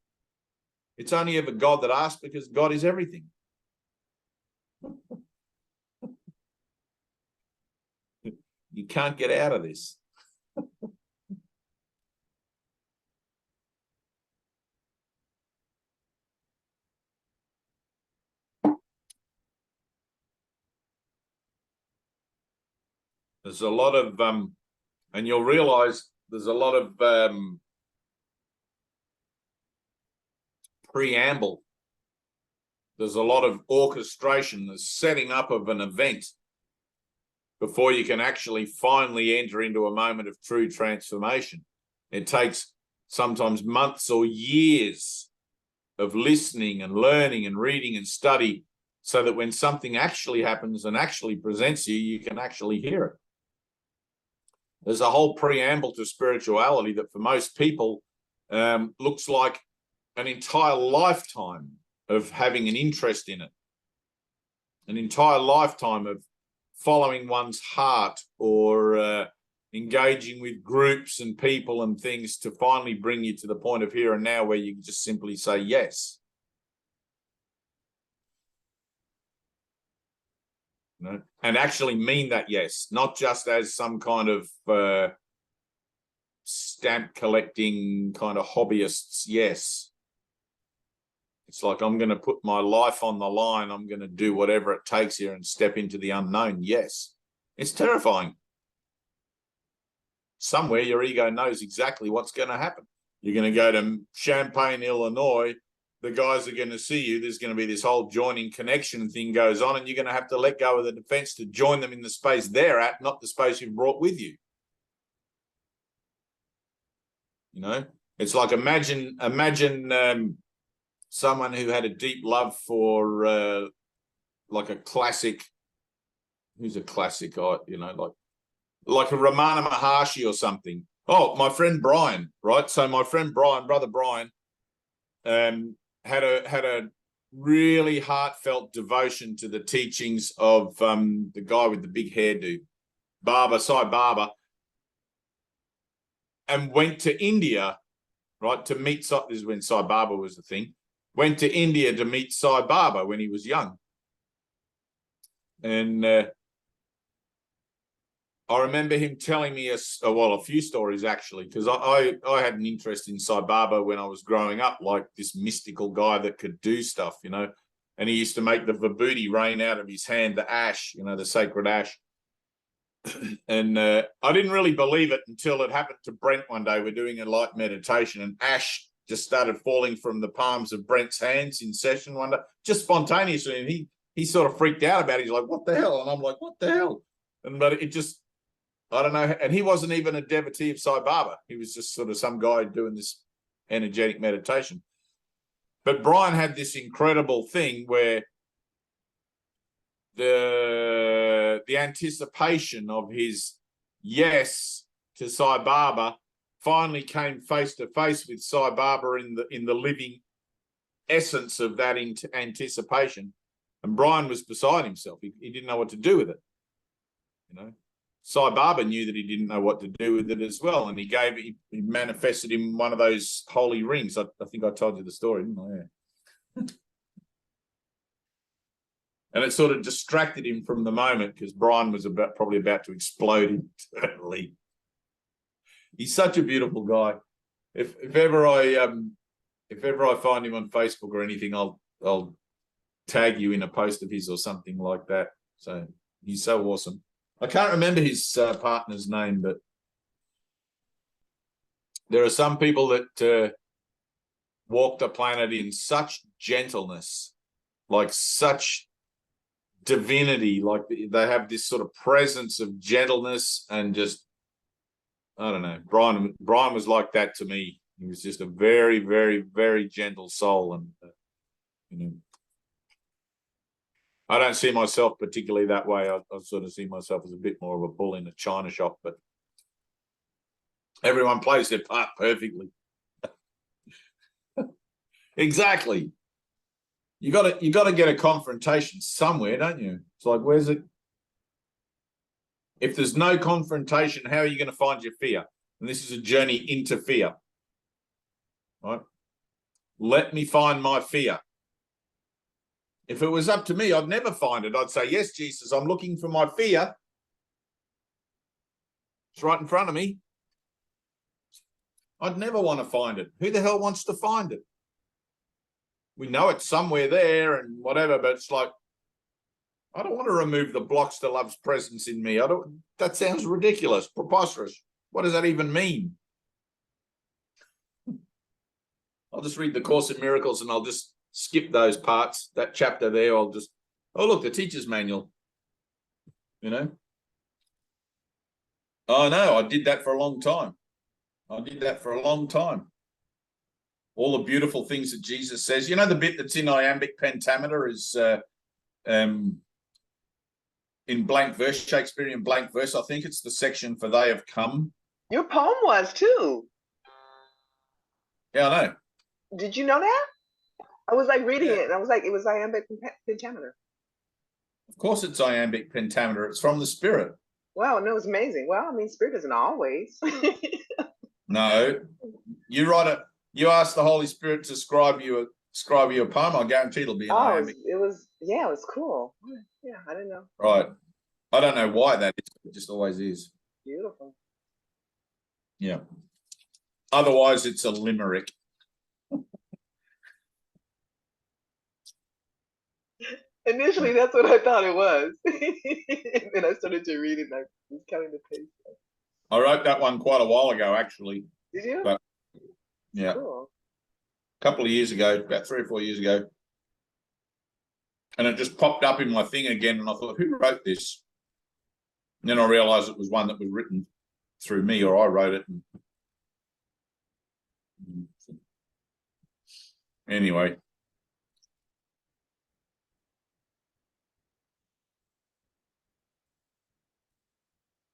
S1: It's only ever God that asks, because God is everything. You can't get out of this. There's a lot of, and you'll realize there's a lot of preamble. There's a lot of orchestration, the setting up of an event before you can actually finally enter into a moment of true transformation. It takes sometimes months or years of listening and learning and reading and study, so that when something actually happens and actually presents you, you can actually hear it. There's a whole preamble to spirituality that for most people looks like an entire lifetime of having an interest in it, an entire lifetime of following one's heart, or engaging with groups and people and things to finally bring you to the point of here and now where you can just simply say yes. You know, and actually mean that yes, not just as some kind of stamp collecting kind of hobbyists yes. It's like, I'm going to put my life on the line. I'm going to do whatever it takes here and step into the unknown. Yes. It's terrifying. Somewhere your ego knows exactly what's going to happen. You're going to go to Champaign, Illinois. The guys are going to see you. There's going to be this whole joining connection thing goes on, and you're going to have to let go of the defense to join them in the space they're at, not the space you've brought with you. You know, it's like, imagine someone who had a deep love for like a classic. Who's a classic? You know, like a Ramana Maharshi or something. Oh, my friend Brian, right? So my friend Brian, brother Brian, had a really heartfelt devotion to the teachings of the guy with the big hairdo, Sai Baba, and went to India, right, to meet. This is when Sai Baba was the thing. Went to India to meet Sai Baba when he was young, and I remember him telling me a few stories actually, because I had an interest in Sai Baba when I was growing up, like this mystical guy that could do stuff, you know. And he used to make the vibhuti rain out of his hand, the ash, you know, the sacred ash. And I didn't really believe it until it happened to Brent one day. We're doing a light meditation, and ash just started falling from the palms of Brent's hands in session one day, just spontaneously. And he sort of freaked out about it. He's like, "What the hell?" And I'm like, "What the hell?" But it just, I don't know. And he wasn't even a devotee of Sai Baba. He was just sort of some guy doing this energetic meditation. But Brian had this incredible thing where the anticipation of his yes to Sai Baba finally came face to face with Sai Baba in the living essence of that anticipation. And Brian was beside himself. He didn't know what to do with it. You know, Sai Baba knew that he didn't know what to do with it as well. And he manifested him one of those holy rings. I think I told you the story, didn't I? Yeah. And it sort of distracted him from the moment, because Brian was probably about to explode internally. He's such a beautiful guy. If ever I find him on Facebook or anything, I'll tag you in a post of his or something like that. So he's so awesome. I can't remember his partner's name, but there are some people that walk the planet in such gentleness, like such divinity, like they have this sort of presence of gentleness, and just, I don't know. Brian was like that to me. He was just a very, very, very gentle soul, and you know, I don't see myself particularly that way. I sort of see myself as a bit more of a bull in a china shop, but everyone plays their part perfectly. Exactly. You got to get a confrontation somewhere, don't you? It's like, where's it? If there's no confrontation, how are you going to find your fear? And this is a journey into fear, right? Let me find my fear. If it was up to me, I'd never find it. I'd say, yes, Jesus, I'm looking for my fear. It's right in front of me. I'd never want to find it. Who the hell wants to find it? We know it's somewhere there and whatever, but it's like, I don't want to remove the blocks to love's presence in me. That sounds ridiculous, preposterous. What does that even mean? I'll just read the Course in Miracles and I'll just skip those parts, that chapter there. I'll just, oh, look, the teacher's manual, you know? Oh, no, I did that for a long time. All the beautiful things that Jesus says. You know, the bit that's in iambic pentameter is in blank verse, Shakespearean blank verse. I think it's the section for they have come.
S4: Your poem was too.
S1: Yeah, I know.
S4: Did you know that? I was like reading it, and I was like, it was iambic pentameter.
S1: Of course it's iambic pentameter. It's from the Spirit.
S4: Wow, no, it's amazing. Well, I mean, Spirit isn't always.
S1: No, you write it. You ask the Holy Spirit to scribe you a poem. I guarantee it'll be an iambic.
S4: It was cool. Yeah, I didn't know.
S1: Right. I don't know why that is. It just always is.
S4: Beautiful.
S1: Yeah. Otherwise, it's a limerick.
S4: Initially, that's what I thought it was. And then I started to read it, and I was counting the pages.
S1: I wrote that one quite a while ago, actually.
S4: Did you?
S1: But, yeah.
S4: Cool.
S1: A couple of years ago, about 3 or 4 years ago. And it just popped up in my thing again, and I thought, who wrote this? And then I realised it was one that was written through me, or I wrote it. Anyway.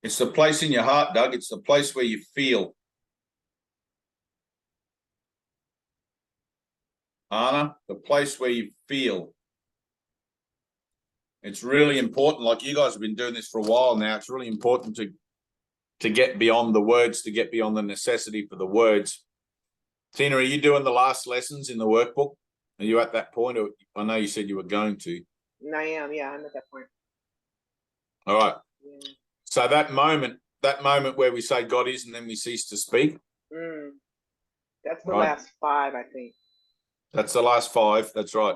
S1: It's the place in your heart, Doug. It's the place where you feel. Anna, the place where you feel. It's really important. Like, you guys have been doing this for a while now. It's really important to get beyond the words, to get beyond the necessity for the words. Tina, are you doing the last lessons in the workbook? Are you at that point? Or I know you said you were going to.
S4: I am. Yeah, I'm at that point.
S1: All right.
S4: Yeah.
S1: So that moment where we say God is and then we cease to speak.
S4: That's the
S1: Right.
S4: last 5, I think.
S1: That's the last 5. That's right.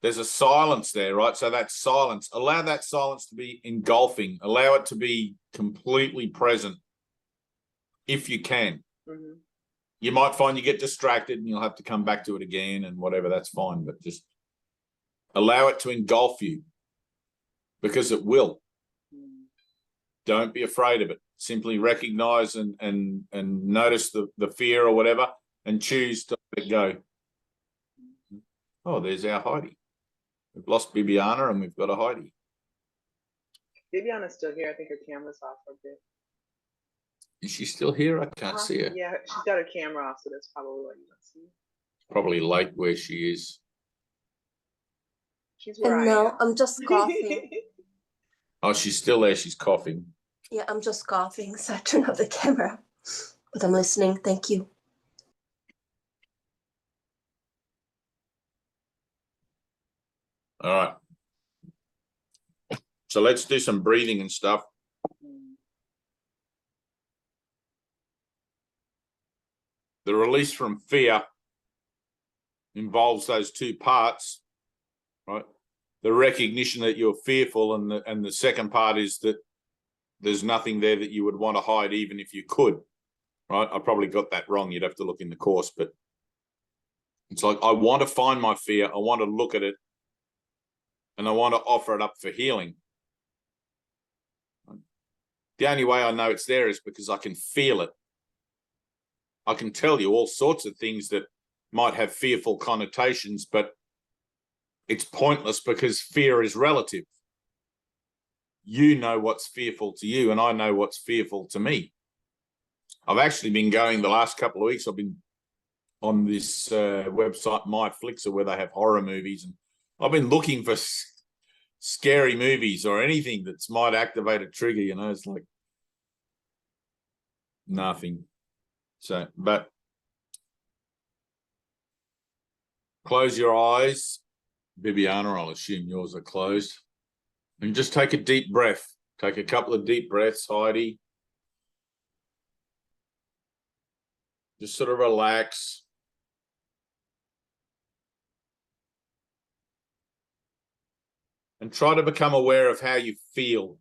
S1: There's a silence there, right? So that silence, allow that silence to be engulfing. Allow it to be completely present if you can. You might find you get distracted and you'll have to come back to it again and whatever, that's fine. But just allow it to engulf you because it will. Don't be afraid of it. Simply recognize and notice the fear or whatever and choose to let it go. Oh, there's our Heidi. We've lost Bibiana and we've got a Heidi.
S4: Bibiana's still here. I think her camera's off a bit.
S1: Is she still here? I can't see her.
S4: Yeah, she's got her camera off, so that's probably why you don't see her.
S1: Probably late where she is.
S4: She's where I
S6: No,
S4: am.
S6: I'm just coughing.
S1: Oh, she's still there. She's coughing.
S6: Yeah, I'm just coughing, so I turned off the camera. But I'm listening. Thank you.
S1: All right. So let's do some breathing and stuff. The release from fear involves those 2 parts, right? The recognition that you're fearful, and the second part is that there's nothing there that you would want to hide, even if you could, right? I probably got that wrong. You'd have to look in the course, but it's like, I want to find my fear. I want to look at it, and I want to offer it up for healing. The only way I know it's there is because I can feel it. I can tell you all sorts of things that might have fearful connotations, but it's pointless because fear is relative. You know what's fearful to you, and I know what's fearful to me. I've actually been going the last couple of weeks. I've been on this website, MyFlixer, where they have horror movies, and I've been looking for scary movies or anything that might activate a trigger. You know, it's like nothing. So, but close your eyes. Bibiana, I'll assume yours are closed. And just take a deep breath. Take a couple of deep breaths, Heidi. Just sort of relax. And try to become aware of how you feel.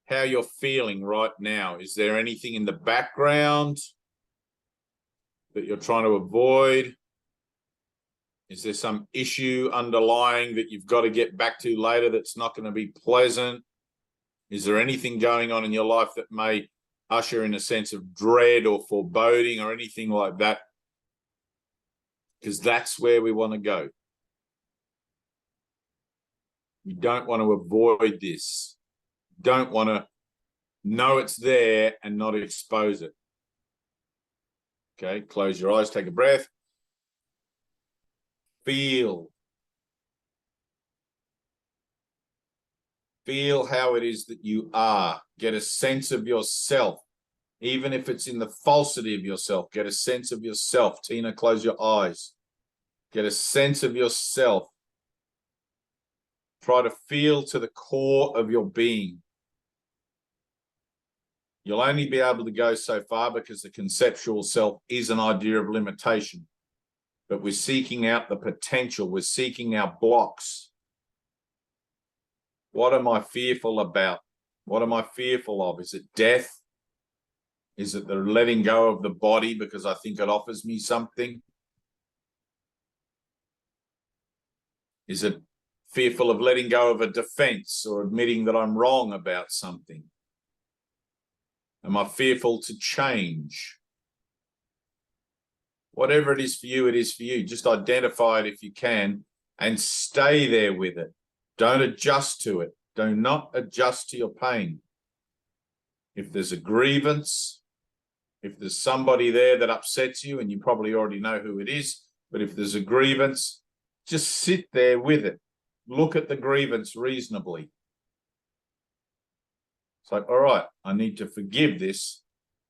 S1: How you're feeling right now. Is there anything in the background that you're trying to avoid? Is there some issue underlying that you've got to get back to later that's not going to be pleasant? Is there anything going on in your life that may usher in a sense of dread or foreboding or anything like that? Because that's where we want to go. You don't want to avoid this. You don't want to know it's there and not expose it. Okay, close your eyes, take a breath. Feel. Feel how it is that you are. Get a sense of yourself. Even if it's in the falsity of yourself, get a sense of yourself. Tina, close your eyes. Get a sense of yourself. Try to feel to the core of your being. You'll only be able to go so far because the conceptual self is an idea of limitation. But we're seeking out the potential. We're seeking our blocks. What am I fearful about? What am I fearful of? Is it death? Is it the letting go of the body because I think it offers me something? Is it fearful of letting go of a defense or admitting that I'm wrong about something? Am I fearful to change? Whatever it is for you, it is for you. Just identify it if you can and stay there with it. Don't adjust to it. Do not adjust to your pain. If there's a grievance, if there's somebody there that upsets you, and you probably already know who it is, but if there's a grievance, just sit there with it. Look at the grievance reasonably. It's like, all right, I need to forgive this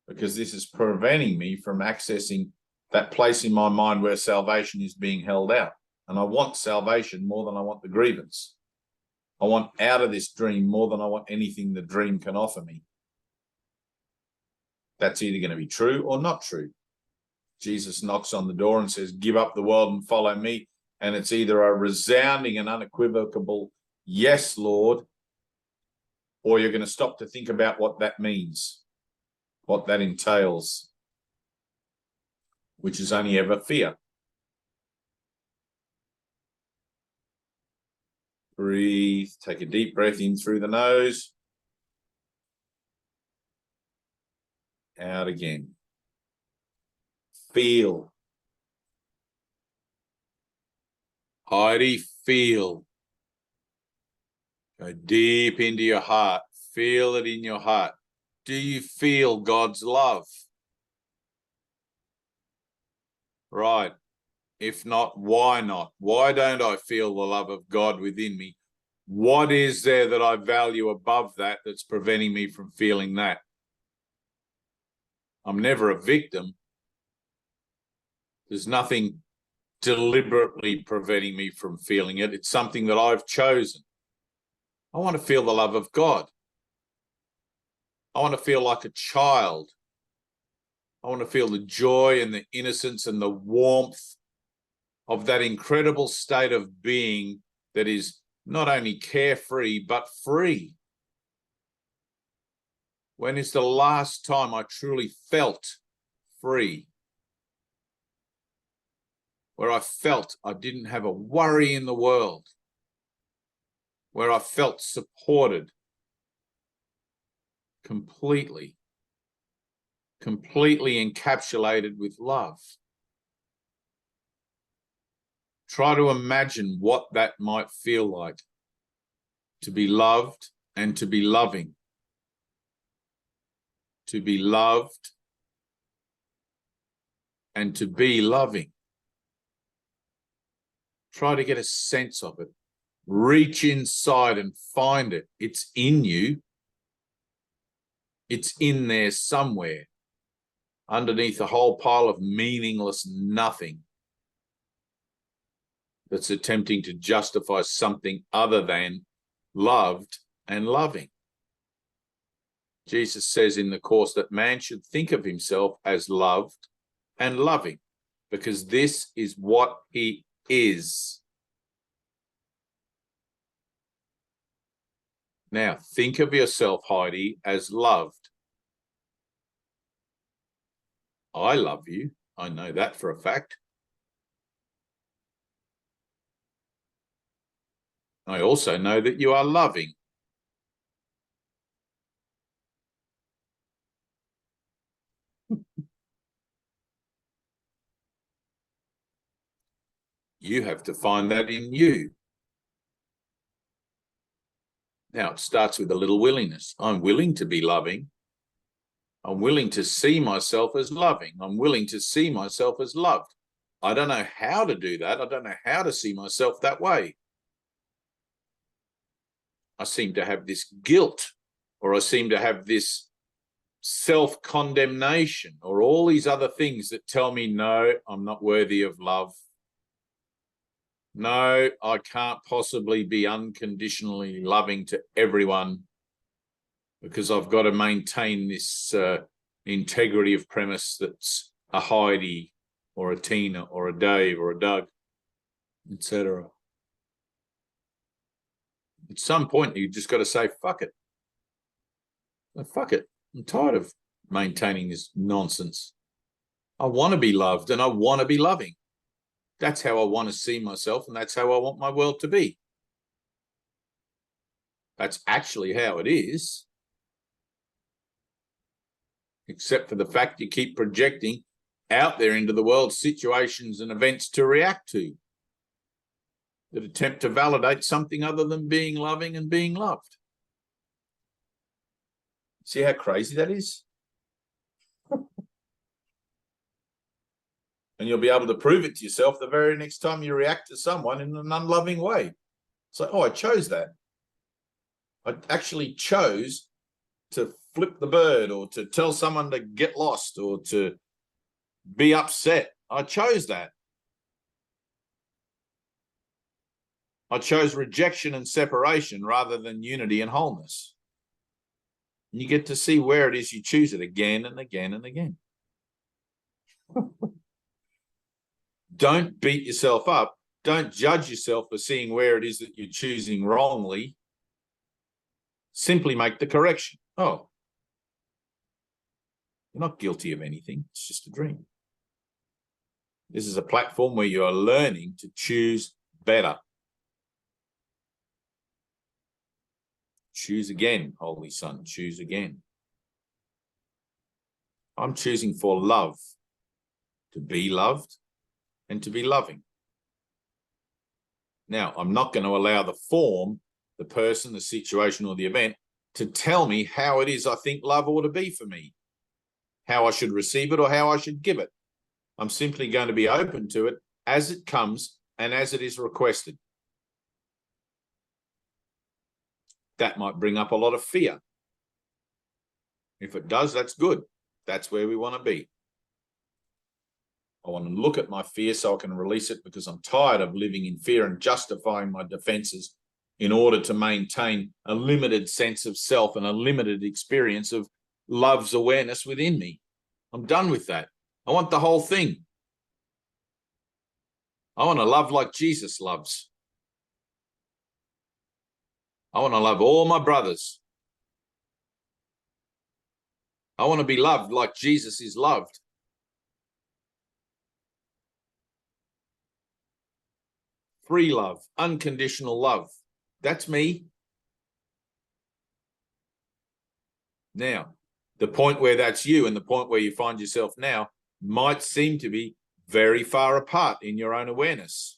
S1: because this is preventing me from accessing that place in my mind where salvation is being held out. And I want salvation more than I want the grievance. I want out of this dream more than I want anything the dream can offer me. That's either going to be true or not true. Jesus knocks on the door and says, give up the world and follow me. And it's either a resounding and unequivocal, yes, Lord, or you're going to stop to think about what that means, what that entails, which is only ever fear. Breathe, take a deep breath in through the nose. Out again. Feel. Heidi, feel. Go deep into your heart. Feel it in your heart. Do you feel God's love? Right. If not, why not? Why don't I feel the love of God within me? What is there that I value above that that's preventing me from feeling that? I'm never a victim. There's nothing deliberately preventing me from feeling it. It's something that I've chosen. I want to feel the love of God. I want to feel like a child. I want to feel the joy and the innocence and the warmth of that incredible state of being that is not only carefree, but free. When is the last time I truly felt free? Where I felt I didn't have a worry in the world. Where I felt supported completely encapsulated with love. Try to imagine what that might feel like, to be loved and to be loving. To be loved and to be loving. Try to get a sense of it. Reach inside and find it. It's in you. It's in there somewhere, underneath a whole pile of meaningless nothing that's attempting to justify something other than loved and loving. Jesus says in the Course that man should think of himself as loved and loving, because this is what he is. Now, think of yourself, Heidi, as loved. I love you. I know that for a fact. I also know that you are loving. You have to find that in you. Now, it starts with a little willingness. I'm willing to be loving. I'm willing to see myself as loving. I'm willing to see myself as loved. I don't know how to do that. I don't know how to see myself that way. I seem to have this guilt, or I seem to have this self-condemnation, or all these other things that tell me, no, I'm not worthy of love. No, I can't possibly be unconditionally loving to everyone because I've got to maintain this integrity of premise that's a Heidi or a Tina or a Dave or a Doug, etc. At some point, you just got to say, fuck it. Fuck it. I'm tired of maintaining this nonsense. I want to be loved and I want to be loving. That's how I want to see myself, and that's how I want my world to be. That's actually how it is. Except for the fact you keep projecting out there into the world situations and events to react to that attempt to validate something other than being loving and being loved. See how crazy that is? And you'll be able to prove it to yourself the very next time you react to someone in an unloving way. It's like, oh, I chose that. I actually chose to flip the bird or to tell someone to get lost or to be upset. I chose that. I chose rejection and separation rather than unity and wholeness. And you get to see where it is you choose it again and again and again. Don't beat yourself up. Don't judge yourself for seeing where it is that you're choosing wrongly. Simply make the correction. Oh, you're not guilty of anything. It's just a dream. This is a platform where you are learning to choose better. Choose again, Holy Son. Choose again. I'm choosing for love, to be loved and to be loving. Now, I'm not going to allow the form, the person, the situation, or the event to tell me how it is I think love ought to be for me, how I should receive it or how I should give it. I'm simply going to be open to it as it comes and as it is requested. That might bring up a lot of fear. If it does, that's good. That's where we want to be. I want to look at my fear so I can release it, because I'm tired of living in fear and justifying my defenses in order to maintain a limited sense of self and a limited experience of love's awareness within me. I'm done with that. I want the whole thing. I want to love like Jesus loves. I want to love all my brothers. I want to be loved like Jesus is loved. Free love, unconditional love. That's me. Now, the point where that's you and the point where you find yourself now might seem to be very far apart in your own awareness.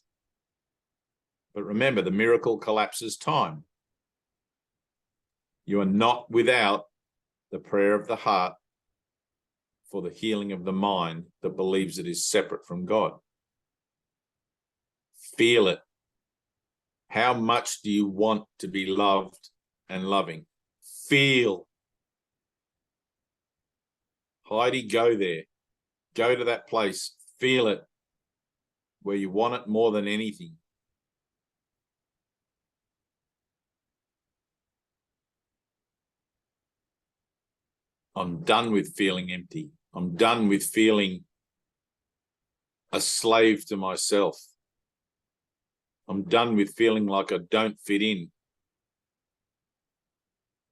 S1: But remember, the miracle collapses time. You are not without the prayer of the heart for the healing of the mind that believes it is separate from God. Feel it. How much do you want to be loved and loving? Feel. Heidi, go there. Go to that place. Feel it where you want it more than anything. I'm done with feeling empty. I'm done with feeling a slave to myself. I'm done with feeling like I don't fit in.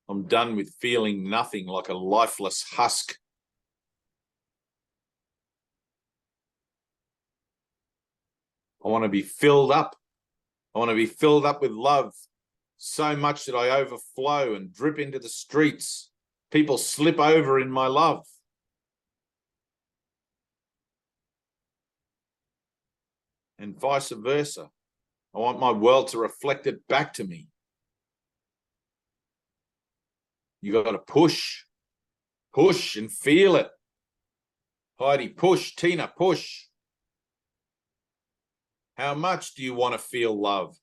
S1: I'm done with feeling nothing, like a lifeless husk. I want to be filled up. I want to be filled up with love so much that I overflow and drip into the streets. People slip over in my love. And vice versa. I want my world to reflect it back to me. You got to push and feel it. Heidi, push. Tina, push. How much do you want to feel love?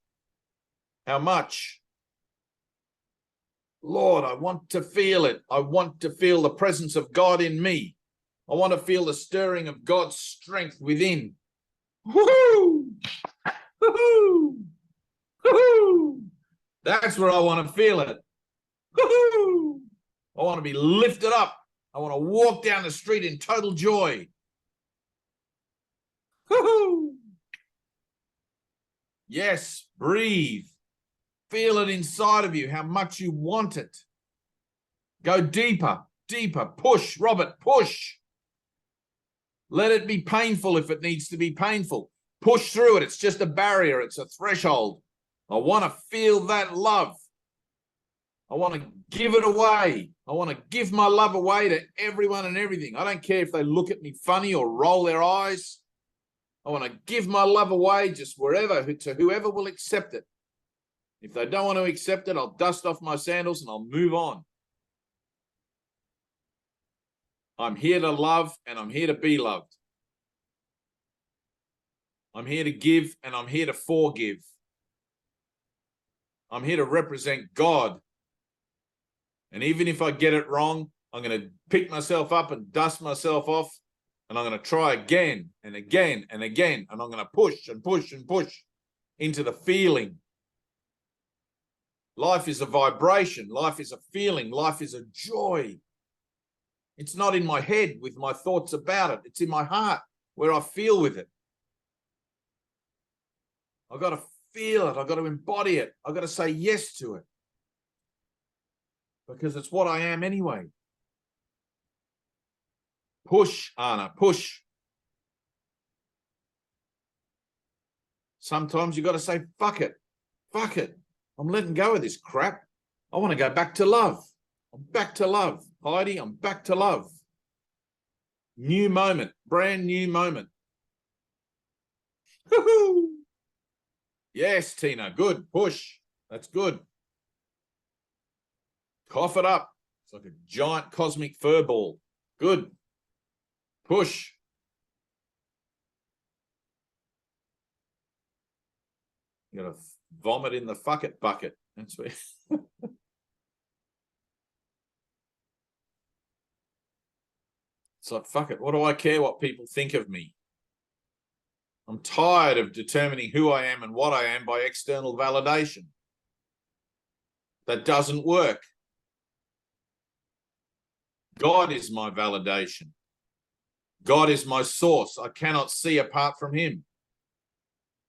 S1: How much? Lord, I want to feel it. I want to feel the presence of God in me. I want to feel the stirring of God's strength within. Woohoo! Woohoo! Woohoo! That's where I want to feel it. Woohoo! I want to be lifted up. I want to walk down the street in total joy. Woohoo! Yes, breathe. Feel it inside of you, how much you want it. Go deeper, deeper. Push, Robert, push. Let it be painful if it needs to be painful. Push through it. It's just a barrier. It's a threshold. I want to feel that love. I want to give it away. I want to give my love away to everyone and everything. I don't care if they look at me funny or roll their eyes. I want to give my love away just wherever, to whoever will accept it. If they don't want to accept it, I'll dust off my sandals and I'll move on. I'm here to love and I'm here to be loved. I'm here to give and I'm here to forgive. I'm here to represent God. And even if I get it wrong, I'm going to pick myself up and dust myself off. And I'm going to try again and again and again. And I'm going to push and push and push into the feeling Life is a vibration. Life is a feeling. Life is a joy. It's not in my head with my thoughts about it. It's in my heart where I feel with it. I've got to feel it. I've got to embody it. I've got to say yes to it. Because it's what I am anyway. Push, Anna, push. Sometimes you've got to say, fuck it. Fuck it. I'm letting go of this crap. I want to go back to love. I'm back to love. Heidi, I'm back to love. New moment, brand new moment. Woohoo! Yes, Tina, good. Push. That's good. Cough it up. It's like a giant cosmic fur ball. Good. Push. You gotta vomit in the fuck it bucket. That's where. It's like, fuck it. What do I care what people think of me? I'm tired of determining who I am and what I am by external validation. That doesn't work. God is my validation. God is my source. I cannot see apart from him.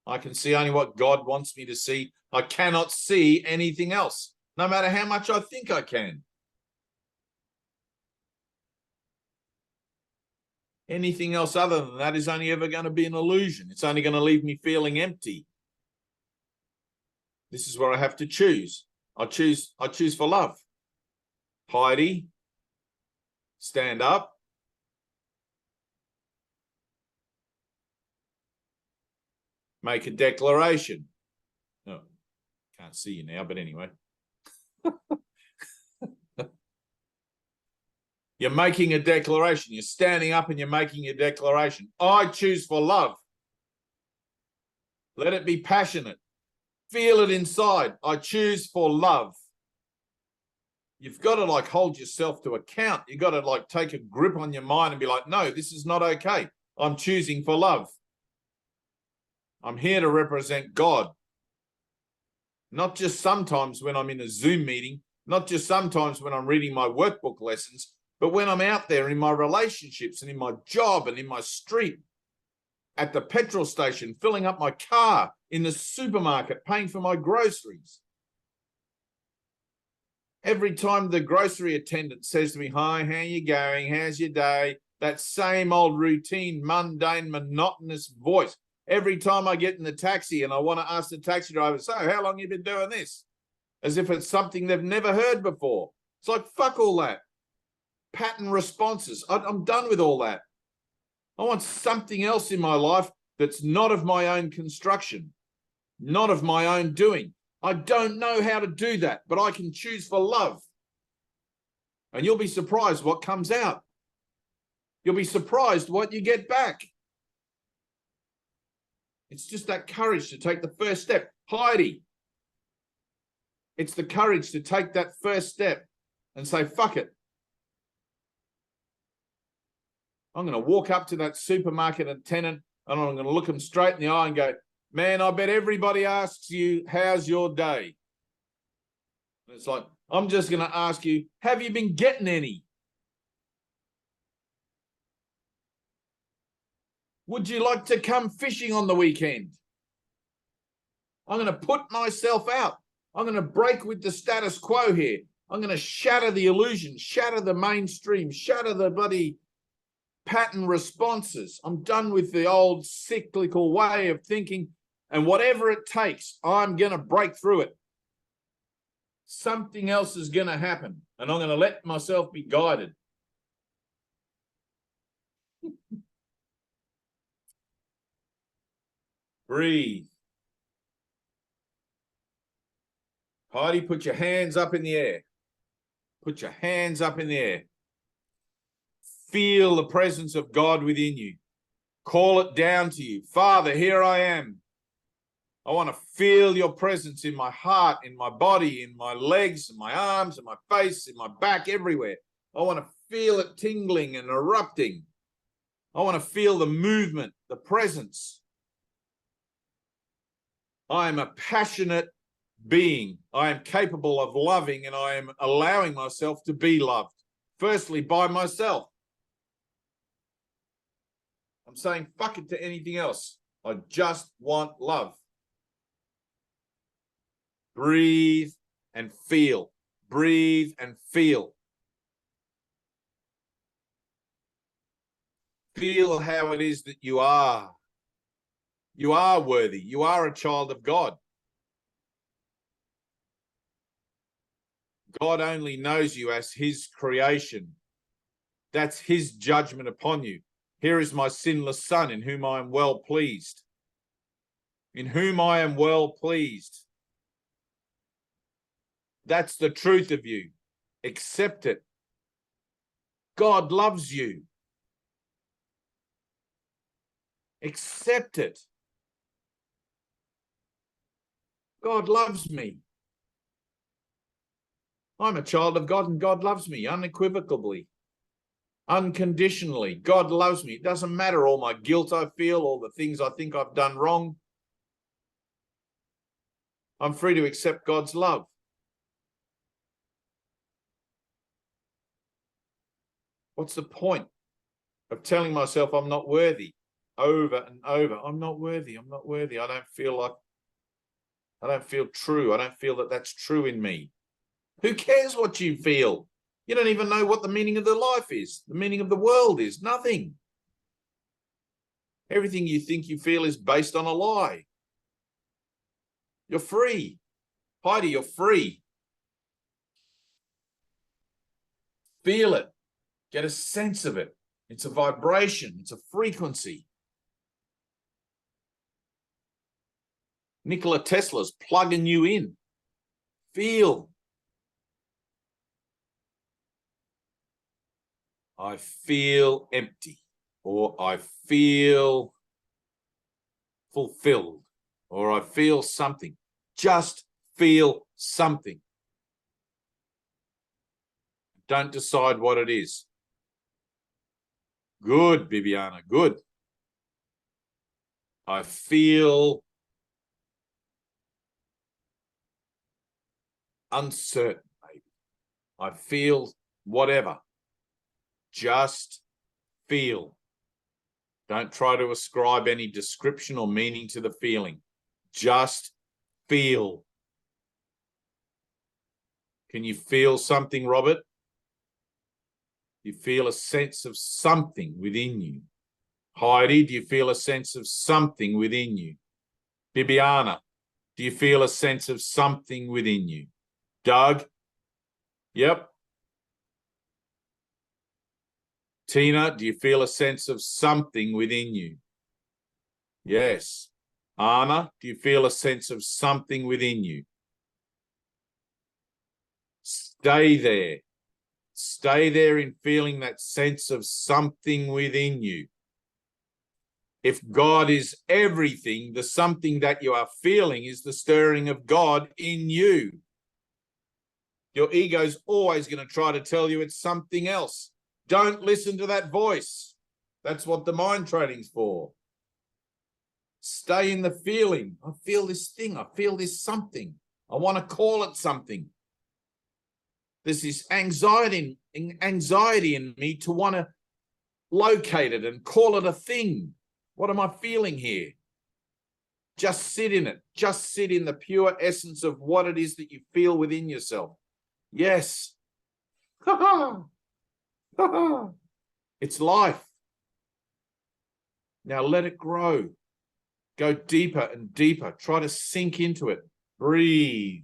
S1: I can see only what God wants me to see. I cannot see anything else, no matter how much I think I can. Anything else other than that is only ever going to be an illusion. It's only going to leave me feeling empty. This is where I have to choose. I choose for love. Heidi, stand up. Make a declaration. Oh, can't see you now, but anyway. You're making a declaration. You're standing up and you're making a declaration. I choose for love. Let it be passionate. Feel it inside. I choose for love. You've got to like hold yourself to account. You've got to like take a grip on your mind and be like, no, this is not okay. I'm choosing for love. I'm here to represent God. Not just sometimes when I'm in a Zoom meeting, not just sometimes when I'm reading my workbook lessons, but when I'm out there in my relationships and in my job and in my street, at the petrol station, filling up my car, in the supermarket, paying for my groceries. Every time the grocery attendant says to me, hi, how you going? How's your day? That same old routine, mundane, monotonous voice. Every time I get in the taxi and I want to ask the taxi driver, so how long have you been doing this? As if it's something they've never heard before. It's like, fuck all that. Pattern responses. I'm done with all that. I want something else in my life that's not of my own construction, not of my own doing. I don't know how to do that, but I can choose for love. And you'll be surprised what comes out. You'll be surprised what you get back. It's just that courage to take the first step. Heidi, it's the courage to take that first step and say, fuck it. I'm going to walk up to that supermarket attendant and I'm going to look them straight in the eye and go, man, I bet everybody asks you, how's your day? And it's like, I'm just going to ask you, have you been getting any? Would you like to come fishing on the weekend? I'm going to put myself out. I'm going to break with the status quo here. I'm going to shatter the illusion, shatter the mainstream, shatter the bloody pattern responses. I'm done with the old cyclical way of thinking, and whatever it takes, I'm going to break through it. Something else is going to happen, and I'm going to let myself be guided. Breathe. Heidi, put your hands up in the air. Put your hands up in the air. Feel the presence of God within you. Call it down to you. Father, here I am. I want to feel your presence in my heart, in my body, in my legs, in my arms, in my face, in my back, everywhere. I want to feel it tingling and erupting. I want to feel the movement, the presence. I am a passionate being. I am capable of loving, and I am allowing myself to be loved. Firstly, by myself. I'm saying fuck it to anything else. I just want love. Breathe and feel. Breathe and feel. Feel how it is that you are. You are worthy. You are a child of God. God only knows you as his creation. That's his judgment upon you. Here is my sinless son in whom I am well pleased. In whom I am well pleased. That's the truth of you. Accept it. God loves you. Accept it. God loves me. I'm a child of God and God loves me unequivocally, unconditionally. God loves me. It doesn't matter all my guilt I feel, all the things I think I've done wrong. I'm free to accept God's love. What's the point of telling myself I'm not worthy over and over? I'm not worthy. I'm not worthy. I don't feel true. I don't feel that that's true in me. Who cares what you feel? You don't even know what the meaning of the life is. The meaning of the world is nothing. Everything you think you feel is based on a lie. You're free. Heidi, you're free. Feel it. Get a sense of it. It's a vibration. It's a frequency. Nikola Tesla's plugging you in. Feel. I feel empty, or I feel fulfilled, or I feel something. Just feel something. Don't decide what it is. Good, Bibiana, good. I feel uncertain, maybe. I feel whatever. Just feel. Don't try to ascribe any description or meaning to the feeling. Just feel. Can you feel something, Robert? You feel a sense of something within you. Heidi, do you feel a sense of something within you? Bibiana, do you feel a sense of something within you? Doug? Yep. Tina, do you feel a sense of something within you? Yes. Anna, do you feel a sense of something within you? Stay there. Stay there in feeling that sense of something within you. If God is everything, the something that you are feeling is the stirring of God in you. Your ego is always going to try to tell you it's something else. Don't listen to that voice. That's what the mind training's for. Stay in the feeling. I feel this thing. I feel this something. I want to call it something. There's this anxiety in me to want to locate it and call it a thing. What am I feeling here? Just sit in it. Just sit in the pure essence of what it is that you feel within yourself. Yes. It's life. Now let it grow. Go deeper and deeper. Try to sink into it. Breathe.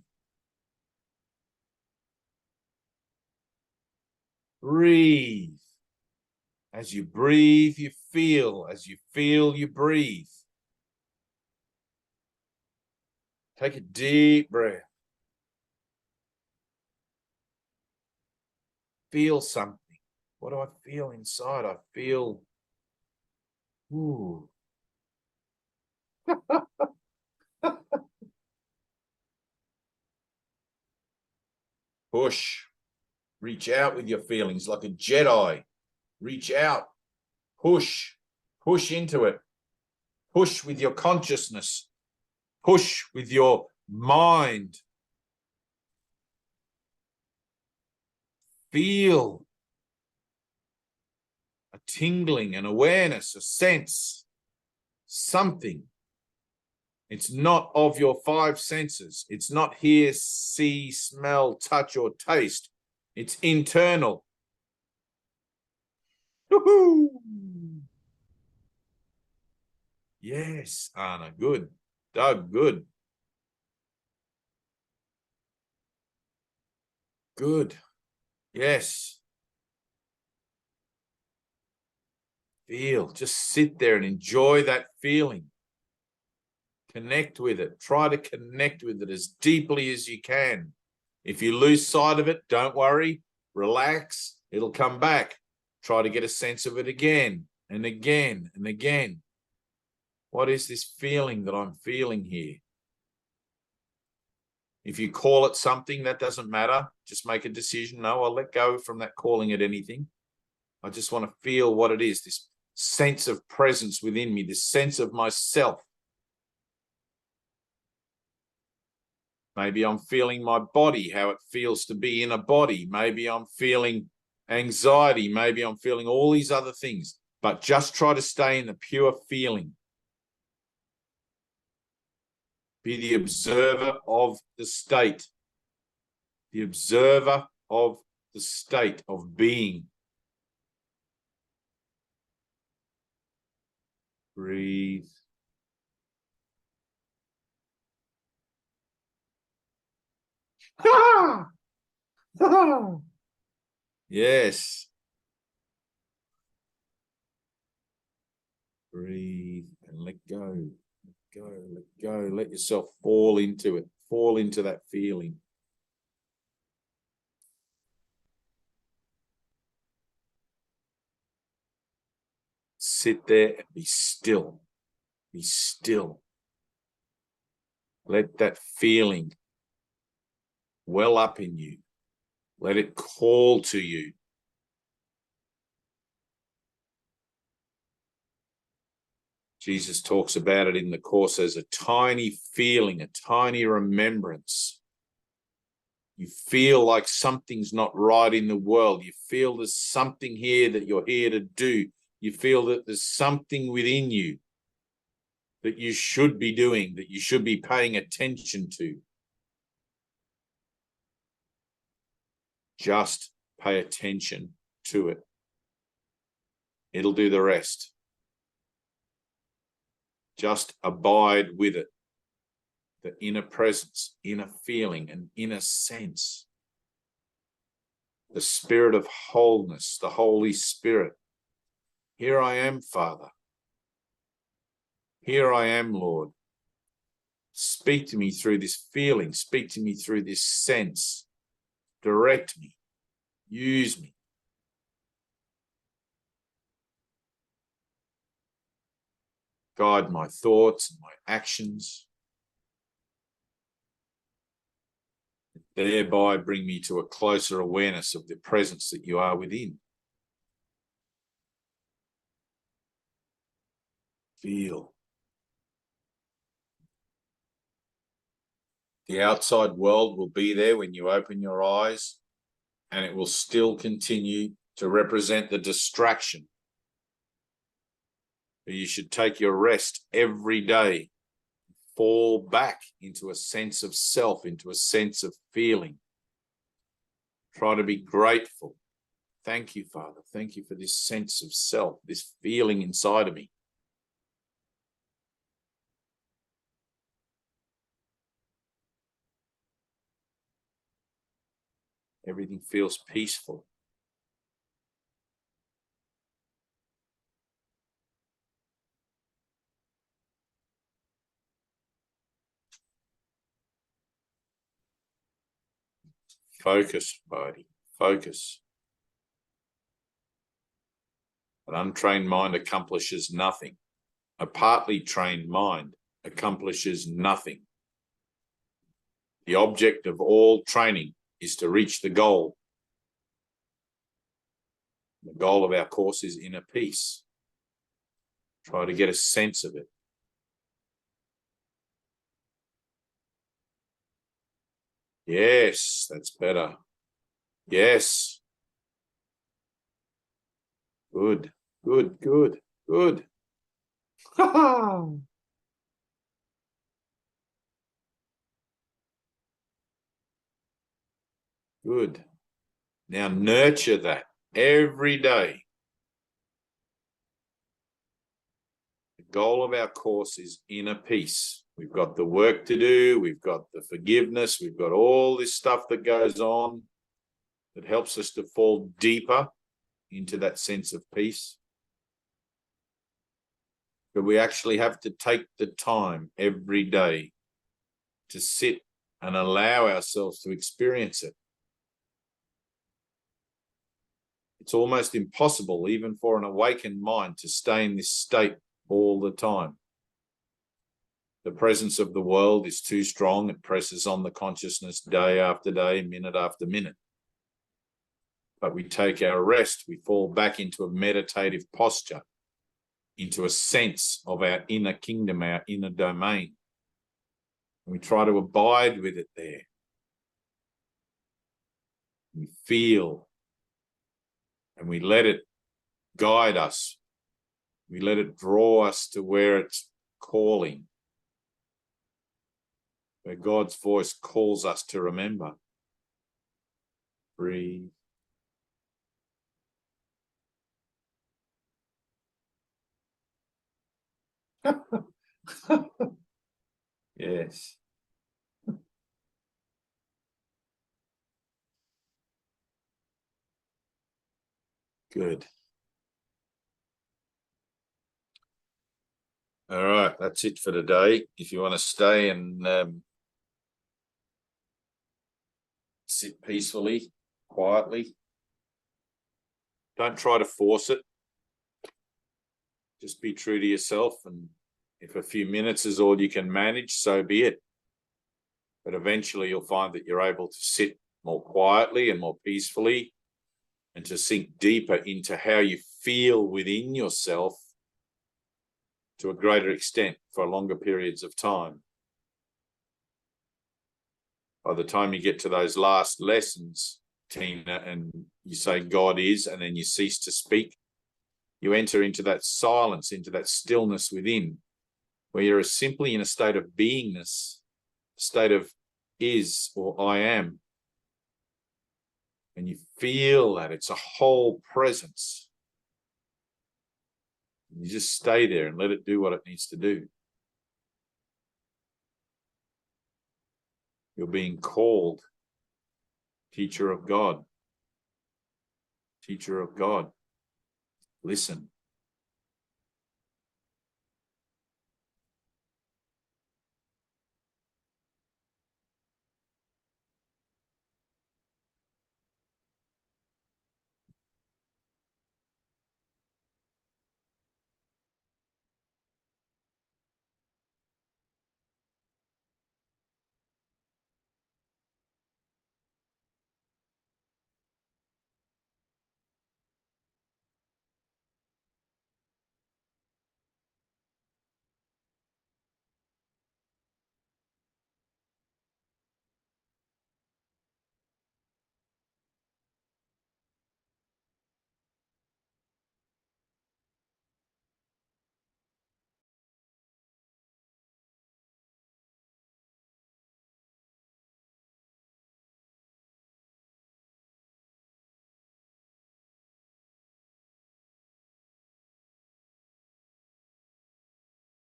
S1: Breathe. As you breathe, you feel. As you feel, you breathe. Take a deep breath. Feel something. What do I feel inside? I feel, ooh. Push. Reach out with your feelings like a Jedi. Reach out. Push. Push into it. Push with your consciousness. Push with your mind. feel a tingling, an awareness, a sense, something. It's not of your five senses. It's not hear, see, smell, touch, or taste. It's internal. Woohoo! Yes, Anna, good. Doug, good. Good. Yes. Feel. Just sit there and enjoy that feeling. Connect with it. Try to connect with it as deeply as you can. If you lose sight of it, don't worry. Relax. It'll come back. Try to get a sense of it again and again and again. What is this feeling that I'm feeling here? If you call it something, that doesn't matter. Just make a decision. No, I'll let go from that calling it anything. I just want to feel what it is, this sense of presence within me, this sense of myself. Maybe I'm feeling my body, how it feels to be in a body. Maybe I'm feeling anxiety. Maybe I'm feeling all these other things. But just try to stay in the pure feeling. Be the observer of the state. The observer of the state of being. Breathe. Ah! Ah! Yes. Breathe and let go. Let go, let go. Let yourself fall into it. Fall into that feeling. Sit there and be still. Be still. Let that feeling well up in you. Let it call to you. Jesus talks about it in the Course as a tiny feeling, a tiny remembrance. You feel like something's not right in the world. You feel there's something here that you're here to do. You feel that there's something within you that you should be doing, that you should be paying attention to. Just pay attention to it. It'll do the rest. Just abide with it. The inner presence, inner feeling, and inner sense. The spirit of wholeness, the Holy Spirit. Here I am, Father. Here I am, Lord. Speak to me through this feeling. Speak to me through this sense. Direct me. Use me. Guide my thoughts and my actions. Thereby bring me to a closer awareness of the presence that you are within. Feel. The outside world will be there when you open your eyes, and it will still continue to represent the distraction. But you should take your rest every day. Fall back into a sense of self, into a sense of feeling. Try to be grateful. Thank you, Father. Thank you for this sense of self, this feeling inside of me. Everything feels peaceful. Focus, body. Focus. An untrained mind accomplishes nothing. A partly trained mind accomplishes nothing. The object of all training is to reach the goal. The goal of our course is inner peace. Try to get a sense of it. Yes, that's better. Yes, Good, good, good, good. Good. Now nurture that every day. The goal of our course is inner peace. We've got the work to do. We've got the forgiveness. We've got all this stuff that goes on that helps us to fall deeper into that sense of peace. But we actually have to take the time every day to sit and allow ourselves to experience it. It's almost impossible, even for an awakened mind, to stay in this state all the time. The presence of the world is too strong. It presses on the consciousness day after day, minute after minute. But we take our rest, we fall back into a meditative posture, into a sense of our inner kingdom, our inner domain. And we try to abide with it there. We feel, and we let it guide us. We let it draw us to where it's calling, where God's voice calls us to remember. Breathe. Yes. Good. All right, that's it for today. If you want to stay and sit peacefully, quietly, don't try to force it. Just be true to yourself, and if a few minutes is all you can manage, so be it. But eventually you'll find that you're able to sit more quietly and more peacefully, and to sink deeper into how you feel within yourself to a greater extent for longer periods of time. By the time you get to those last lessons, Tina, and you say God is, and then you cease to speak, you enter into that silence, into that stillness within, where you're simply in a state of beingness, a state of is or I am. And you feel that it's a whole presence. You just stay there and let it do what it needs to do. You're being called teacher of God. Teacher of God. Listen.